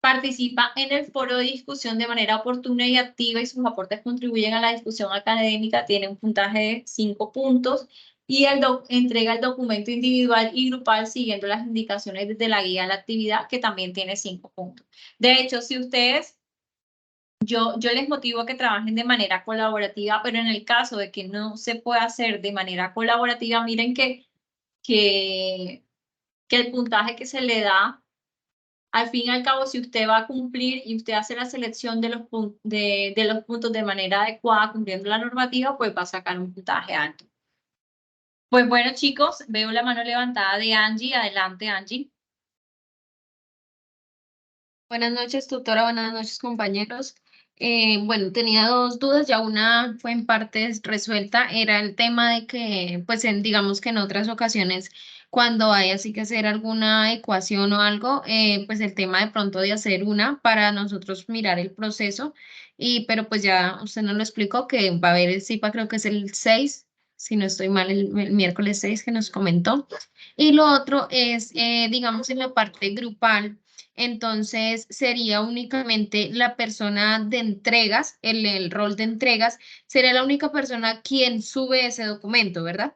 participa en el foro de discusión de manera oportuna y activa y sus aportes contribuyen a la discusión académica, tiene un puntaje de 5 puntos y entrega el documento individual y grupal siguiendo las indicaciones desde la guía de la actividad, que también tiene 5 puntos. De hecho, si ustedes yo les motivo a que trabajen de manera colaborativa, pero en el caso de que no se pueda hacer de manera colaborativa, miren que el puntaje que se le da, al fin y al cabo, si usted va a cumplir y usted hace la selección de los puntos de manera adecuada, cumpliendo la normativa, pues va a sacar un puntaje alto. Pues bueno, chicos, veo la mano levantada de Angie. Adelante, Angie. Buenas noches, tutora. Buenas noches, compañeros. Bueno, tenía dos dudas, ya una fue en parte resuelta. Era el tema de que, pues, digamos que en otras ocasiones, cuando hay así que hacer alguna ecuación o algo, pues el tema de pronto de hacer una para nosotros mirar el proceso. Pero pues ya usted nos lo explicó que va a haber el CIPA, creo que es el 6, si no estoy mal, el miércoles 6 que nos comentó. Y lo otro es, digamos, en la parte grupal. Entonces, sería únicamente la persona de entregas, el rol de entregas, sería la única persona quien sube ese documento, ¿verdad?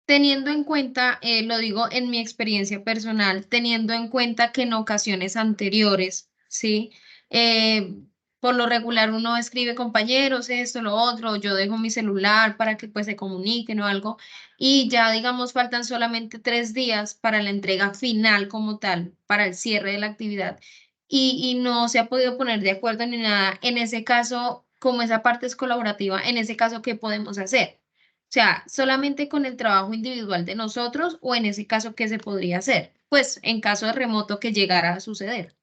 Teniendo en cuenta, lo digo en mi experiencia personal, teniendo en cuenta que en ocasiones anteriores, ¿sí? Por lo regular uno escribe compañeros, esto, lo otro, yo dejo mi celular para que pues se comuniquen o algo, y ya digamos faltan solamente 3 días para la entrega final como tal, para el cierre de la actividad, y no se ha podido poner de acuerdo ni nada. En ese caso, como esa parte es colaborativa, en ese caso, ¿qué podemos hacer? O sea, solamente con el trabajo individual de nosotros o en ese caso, ¿qué se podría hacer? Pues en caso de remoto que llegara a suceder.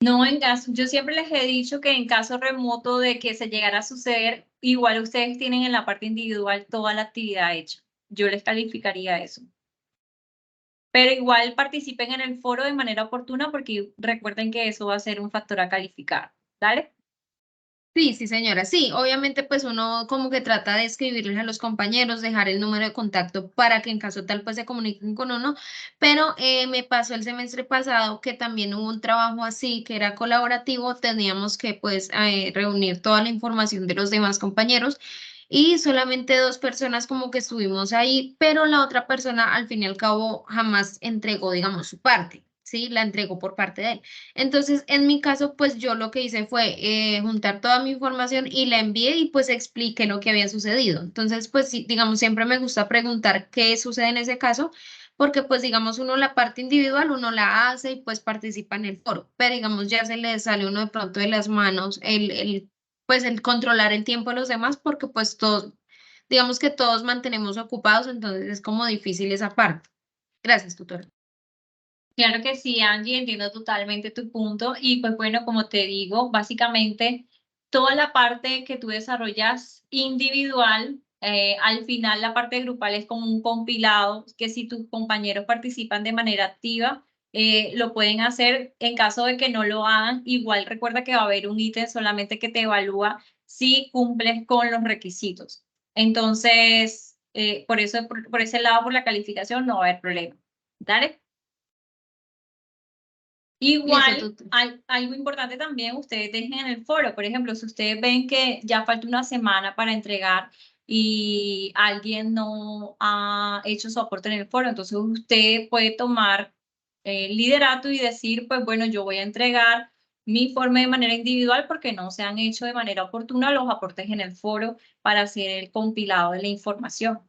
No, yo siempre les he dicho que en caso remoto de que se llegara a suceder, igual ustedes tienen en la parte individual toda la actividad hecha. Yo les calificaría eso. Pero igual participen en el foro de manera oportuna porque recuerden que eso va a ser un factor a calificar. ¿Dale? Sí, sí, señora. Sí, obviamente pues uno como que trata de escribirles a los compañeros, dejar el número de contacto para que en caso tal pues se comuniquen con uno, pero me pasó el semestre pasado que también hubo un trabajo así que era colaborativo, teníamos que pues reunir toda la información de los demás compañeros y solamente 2 personas como que estuvimos ahí, pero la otra persona al fin y al cabo jamás entregó, digamos, su parte. Sí, la entregó por parte de él. Entonces, en mi caso, pues yo lo que hice fue juntar toda mi información y la envié y pues expliqué lo que había sucedido. Entonces, pues sí, digamos, siempre me gusta preguntar qué sucede en ese caso, porque pues digamos, uno la parte individual, uno la hace y pues participa en el foro, pero digamos, ya se le sale uno de pronto de las manos pues el controlar el tiempo de los demás, porque pues todos, digamos que todos mantenemos ocupados, entonces es como difícil esa parte. Gracias, tutora. Claro que sí, Angie, entiendo totalmente tu punto. Y pues bueno, como te digo, básicamente toda la parte que tú desarrollas individual, al final la parte grupal es como un compilado que si tus compañeros participan de manera activa, lo pueden hacer. En caso de que no lo hagan, igual recuerda que va a haber un ítem solamente que te evalúa si cumples con los requisitos. Entonces, por eso, por ese lado, por la calificación, no va a haber problema. ¿Dale? Igual, algo importante también, ustedes dejen en el foro, por ejemplo, si ustedes ven que ya falta una semana para entregar y alguien no ha hecho su aporte en el foro, entonces usted puede tomar liderato y decir, pues bueno, yo voy a entregar mi informe de manera individual porque no se han hecho de manera oportuna los aportes en el foro para hacer el compilado de la información.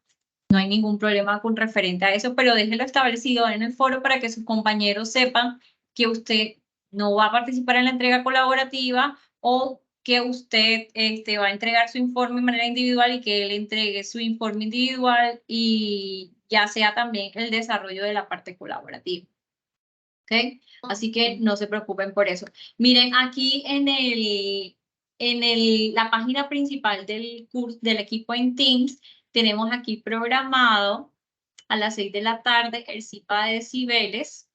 No hay ningún problema con referente a eso, pero déjelo establecido en el foro para que sus compañeros sepan que usted no va a participar en la entrega colaborativa o que usted va a entregar su informe de manera individual y que él entregue su informe individual y ya sea también el desarrollo de la parte colaborativa. ¿Ok? Así que no se preocupen por eso. Miren, aquí la página principal del curso del equipo en Teams, tenemos aquí programado a las 6 de la tarde el CIPA de decibeles,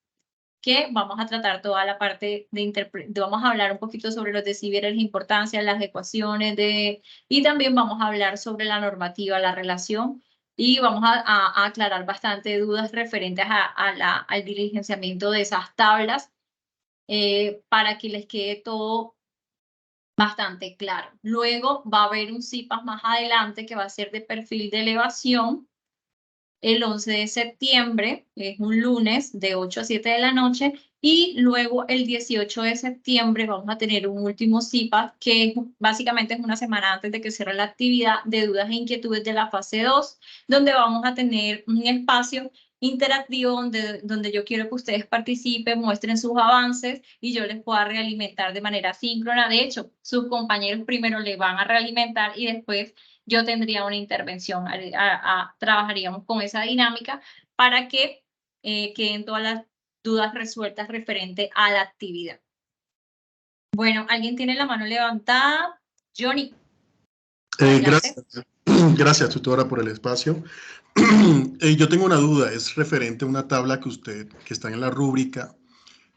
que vamos a tratar toda la parte vamos a hablar un poquito sobre los decibeles, la importancia, las ecuaciones y también vamos a hablar sobre la normativa, la relación, y vamos a aclarar bastante dudas referentes al diligenciamiento de esas tablas para que les quede todo bastante claro. Luego va a haber un CIPAS más adelante que va a ser de perfil de elevación, el 11 de septiembre, es un lunes de 8 a 7 de la noche, Y luego el 18 de septiembre vamos a tener un último CIPAS, que básicamente es una semana antes de que cierre la actividad de dudas e inquietudes de la fase 2, donde vamos a tener un espacio interactivo donde yo quiero que ustedes participen, muestren sus avances y yo les pueda realimentar de manera síncrona. De hecho, sus compañeros primero le van a realimentar y después yo tendría una intervención. Trabajaríamos con esa dinámica para que queden todas las dudas resueltas referente a la actividad. Bueno, ¿alguien tiene la mano levantada? Johnny. Gracias, tutora, por el espacio. Yo tengo una duda, es referente a una tabla que está en la rúbrica,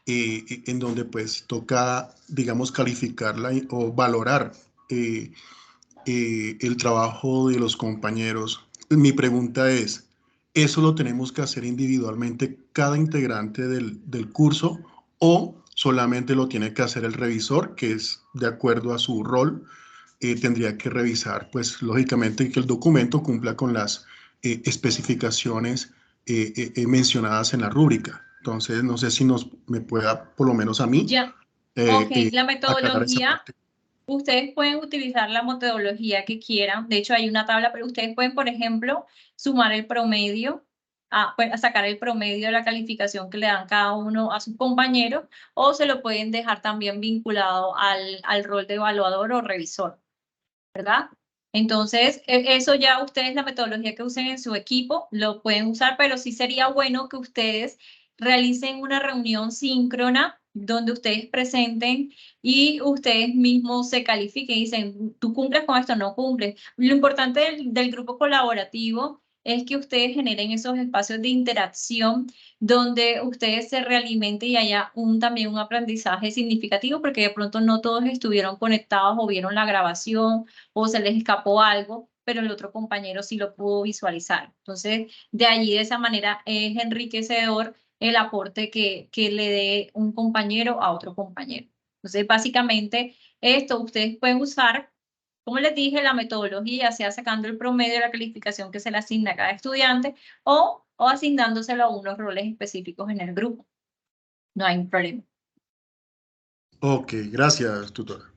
en donde pues toca, digamos, calificarla o valorar el trabajo de los compañeros. Mi pregunta es, ¿eso lo tenemos que hacer individualmente cada integrante del curso o solamente lo tiene que hacer el revisor, que es de acuerdo a su rol? Tendría que revisar, pues lógicamente, que el documento cumpla con las especificaciones mencionadas en la rúbrica. Entonces, no sé si me pueda, por lo menos a mí, ya. La metodología, ustedes pueden utilizar la metodología que quieran. De hecho, hay una tabla, pero ustedes pueden, por ejemplo, sumar el promedio, sacar el promedio de la calificación que le dan cada uno a sus compañeros, o se lo pueden dejar también vinculado al rol de evaluador o revisor, ¿verdad? Entonces, eso ya ustedes, la metodología que usen en su equipo, lo pueden usar, pero sí sería bueno que ustedes realicen una reunión síncrona donde ustedes presenten y ustedes mismos se califiquen y dicen, tú cumples con esto, no cumples. Lo importante del grupo colaborativo es que ustedes generen esos espacios de interacción donde ustedes se realimenten y haya también un aprendizaje significativo, porque de pronto no todos estuvieron conectados o vieron la grabación o se les escapó algo, pero el otro compañero sí lo pudo visualizar. Entonces, de allí, de esa manera, es enriquecedor el aporte que le dé un compañero a otro compañero. Entonces, básicamente, esto ustedes pueden usar, como les dije, la metodología, sea sacando el promedio de la calificación que se le asigna a cada estudiante o asignándoselo a unos roles específicos en el grupo. No hay un problema. Ok, gracias, tutora.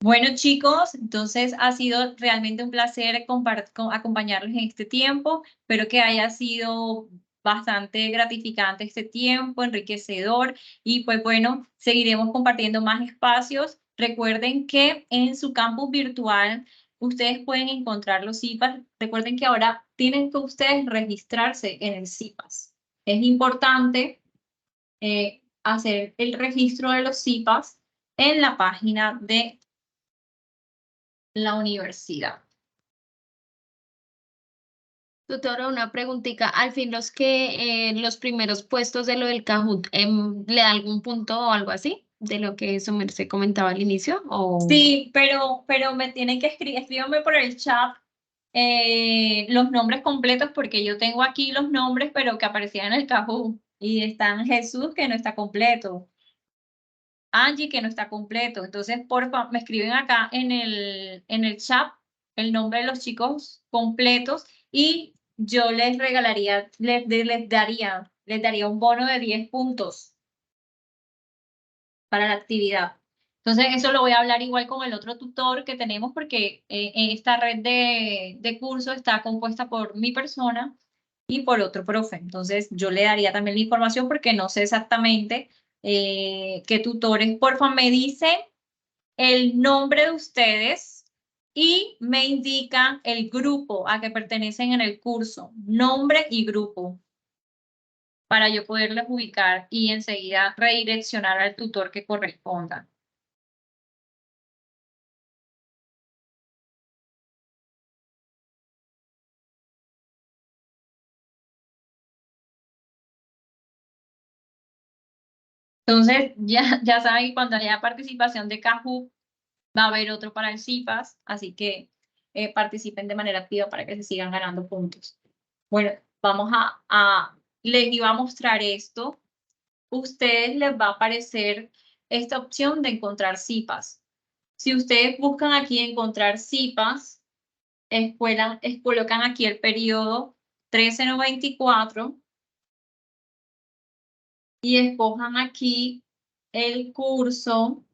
Bueno, chicos, entonces ha sido realmente un placer acompañarles en este tiempo. Espero que haya sido bastante gratificante este tiempo, enriquecedor, y pues bueno, seguiremos compartiendo más espacios. Recuerden que en su campus virtual ustedes pueden encontrar los CIPAS. Recuerden que ahora tienen que ustedes registrarse en el CIPAS. Es importante hacer el registro de los CIPAS en la página de la universidad. Tutora, una preguntita. Al fin, los primeros puestos de lo del Kahoot, ¿le da algún punto o algo así? De lo que su merced comentaba al inicio. ¿O? Sí, pero me tienen que escríbanme por el chat los nombres completos, porque yo tengo aquí los nombres, pero que aparecían en el Kahoot. Y están Jesús, que no está completo. Angie, que no está completo. Entonces, por favor, me escriben acá en el chat el nombre de los chicos completos y yo les regalaría, les daría un bono de 10 puntos para la actividad. Entonces, eso lo voy a hablar igual con el otro tutor que tenemos, porque esta red de curso está compuesta por mi persona y por otro profe. Entonces, yo le daría también la información porque no sé exactamente qué tutores. Porfa, me dicen el nombre de ustedes y me indican el grupo a que pertenecen en el curso. Nombre y grupo, para yo poderles ubicar y enseguida redireccionar al tutor que corresponda. Entonces, ya saben que cuando haya participación de Kahoot, va a haber otro para el CIPAS, así que participen de manera activa para que se sigan ganando puntos. Bueno, vamos les iba a mostrar esto. Ustedes les va a aparecer esta opción de encontrar CIPAS. Si ustedes buscan aquí encontrar CIPAS, colocan aquí el periodo 1394 y escojan aquí el curso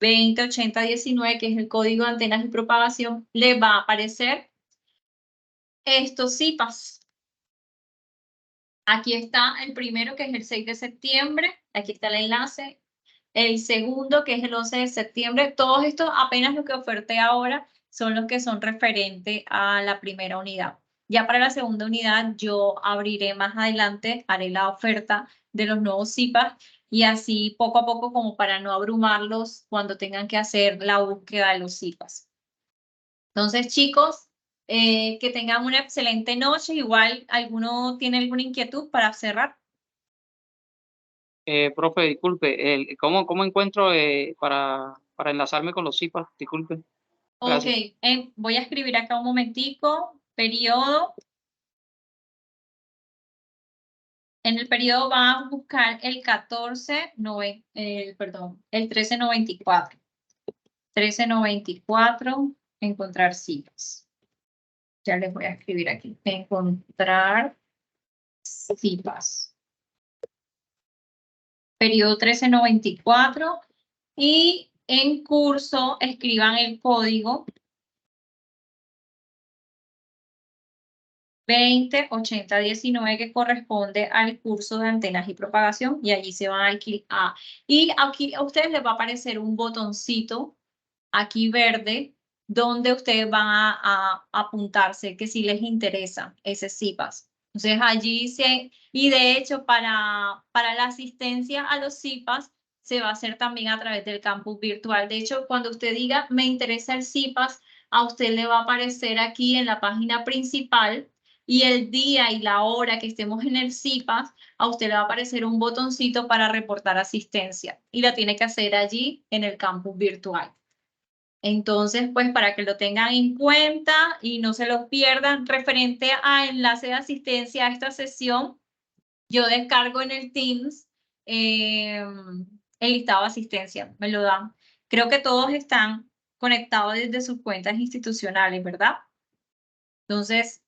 208019, que es el código de antenas y propagación, les va a aparecer estos CIPAS. Aquí está el primero, que es el 6 de septiembre. Aquí está el enlace. El segundo, que es el 11 de septiembre. Todos estos, apenas lo que oferté ahora, son los que son referentes a la primera unidad. Ya para la segunda unidad, yo abriré más adelante, haré la oferta de los nuevos CIPAS y así poco a poco, como para no abrumarlos cuando tengan que hacer la búsqueda de los CIPAS. Entonces, chicos, que tengan una excelente noche. Igual, ¿alguno tiene alguna inquietud para cerrar? Profe, disculpe, ¿cómo encuentro para enlazarme con los CIPAS? Disculpe. Ok, Gracias. voy a escribir acá un momentico, periodo. En el periodo van a buscar el 1394. 1394, encontrar CIPAS. Ya les voy a escribir aquí. Encontrar CIPAS. Periodo 1394. Y en curso escriban el código 208019, que corresponde al curso de antenas y propagación, y allí se van a clic A. Y aquí a ustedes les va a aparecer un botoncito aquí verde, donde ustedes van a apuntarse que si les interesa ese CIPAS. Entonces allí y de hecho para la asistencia a los CIPAS se va a hacer también a través del campus virtual. De hecho, cuando usted diga me interesa el CIPAS, a usted le va a aparecer aquí en la página principal, y el día y la hora que estemos en el CIPAS, a usted le va a aparecer un botoncito para reportar asistencia, y la tiene que hacer allí en el campus virtual. Entonces, pues para que lo tengan en cuenta y no se los pierdan, referente a enlace de asistencia a esta sesión, yo descargo en el Teams el listado de asistencia, me lo dan. Creo que todos están conectados desde sus cuentas institucionales, ¿verdad? Entonces,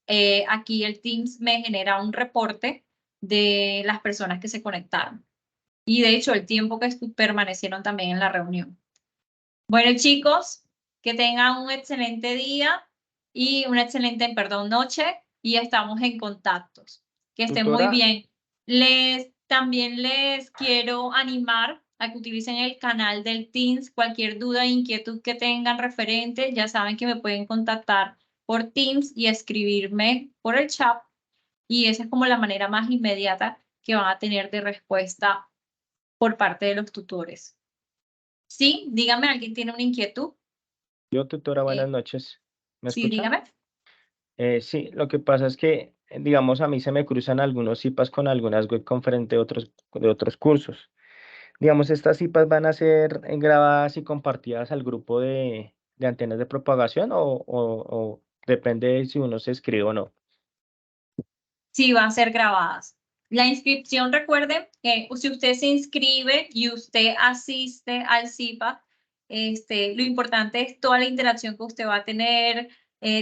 aquí el Teams me genera un reporte de las personas que se conectaron. Y de hecho, el tiempo que permanecieron también en la reunión. Bueno, chicos, que tengan un excelente día y una excelente, noche, y estamos en contactos. Que estén muy Tutora. bien. También les quiero animar a que utilicen el canal del Teams. Cualquier duda e inquietud que tengan referente, ya saben que me pueden contactar por Teams y escribirme por el chat. Y esa es como la manera más inmediata que van a tener de respuesta por parte de los tutores. Sí, dígame, ¿alguien tiene una inquietud? Yo, tutora, buenas noches. ¿Me Sí, escucha? dígame. Sí, lo que pasa es que, digamos, a mí se me cruzan algunos CIPAS con algunas web conferencias de otros cursos. Digamos, estas CIPAS van a ser grabadas y compartidas al grupo de antenas de propagación o depende de si uno se inscribe o no. Sí, van a ser grabadas. La inscripción, recuerden que si usted se inscribe y usted asiste al CIPA, lo importante es toda la interacción que usted va a tener,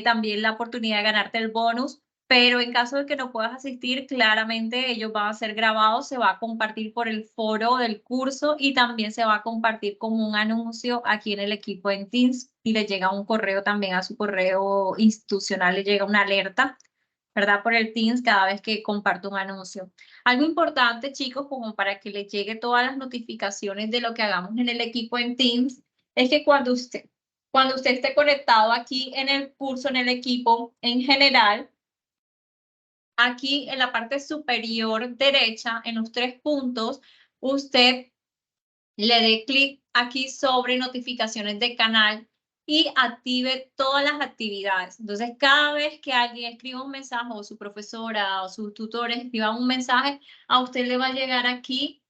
también la oportunidad de ganarte el bonus, pero en caso de que no puedas asistir, claramente ellos van a ser grabados, se va a compartir por el foro del curso y también se va a compartir como un anuncio aquí en el equipo en Teams, y le llega un correo también a su correo institucional, le llega una alerta, ¿verdad? Por el Teams cada vez que comparto un anuncio. Algo importante, chicos, como para que les llegue todas las notificaciones de lo que hagamos en el equipo en Teams, es que cuando usted esté conectado aquí en el curso, en el equipo en general, aquí en la parte superior derecha, en los 3 puntos, usted le dé clic aquí sobre notificaciones de canal y active todas las actividades. Entonces, cada vez que alguien escriba un mensaje, o su profesora o sus tutores escriban un mensaje, a usted le va a llegar aquí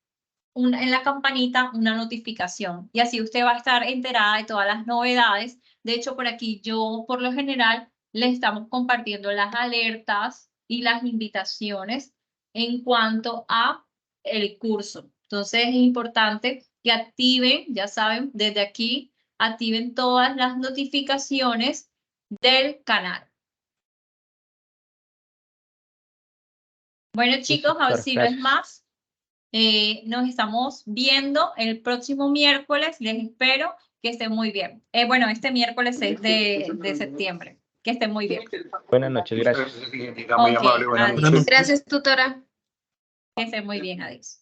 en la campanita una notificación. Y así usted va a estar enterada de todas las novedades. De hecho, por aquí yo, por lo general, le estamos compartiendo las alertas y las invitaciones en cuanto a el curso. Entonces, es importante que activen, ya saben, desde aquí, activen todas las notificaciones del canal. Bueno, chicos, a ver si no es Gracias. más. Nos estamos viendo el próximo miércoles. Les espero que estén muy bien. Bueno, este miércoles 6 de septiembre. Que estén muy bien. Buenas noches, gracias. Ok, adiós. Gracias, tutora. Que estén muy bien, adiós.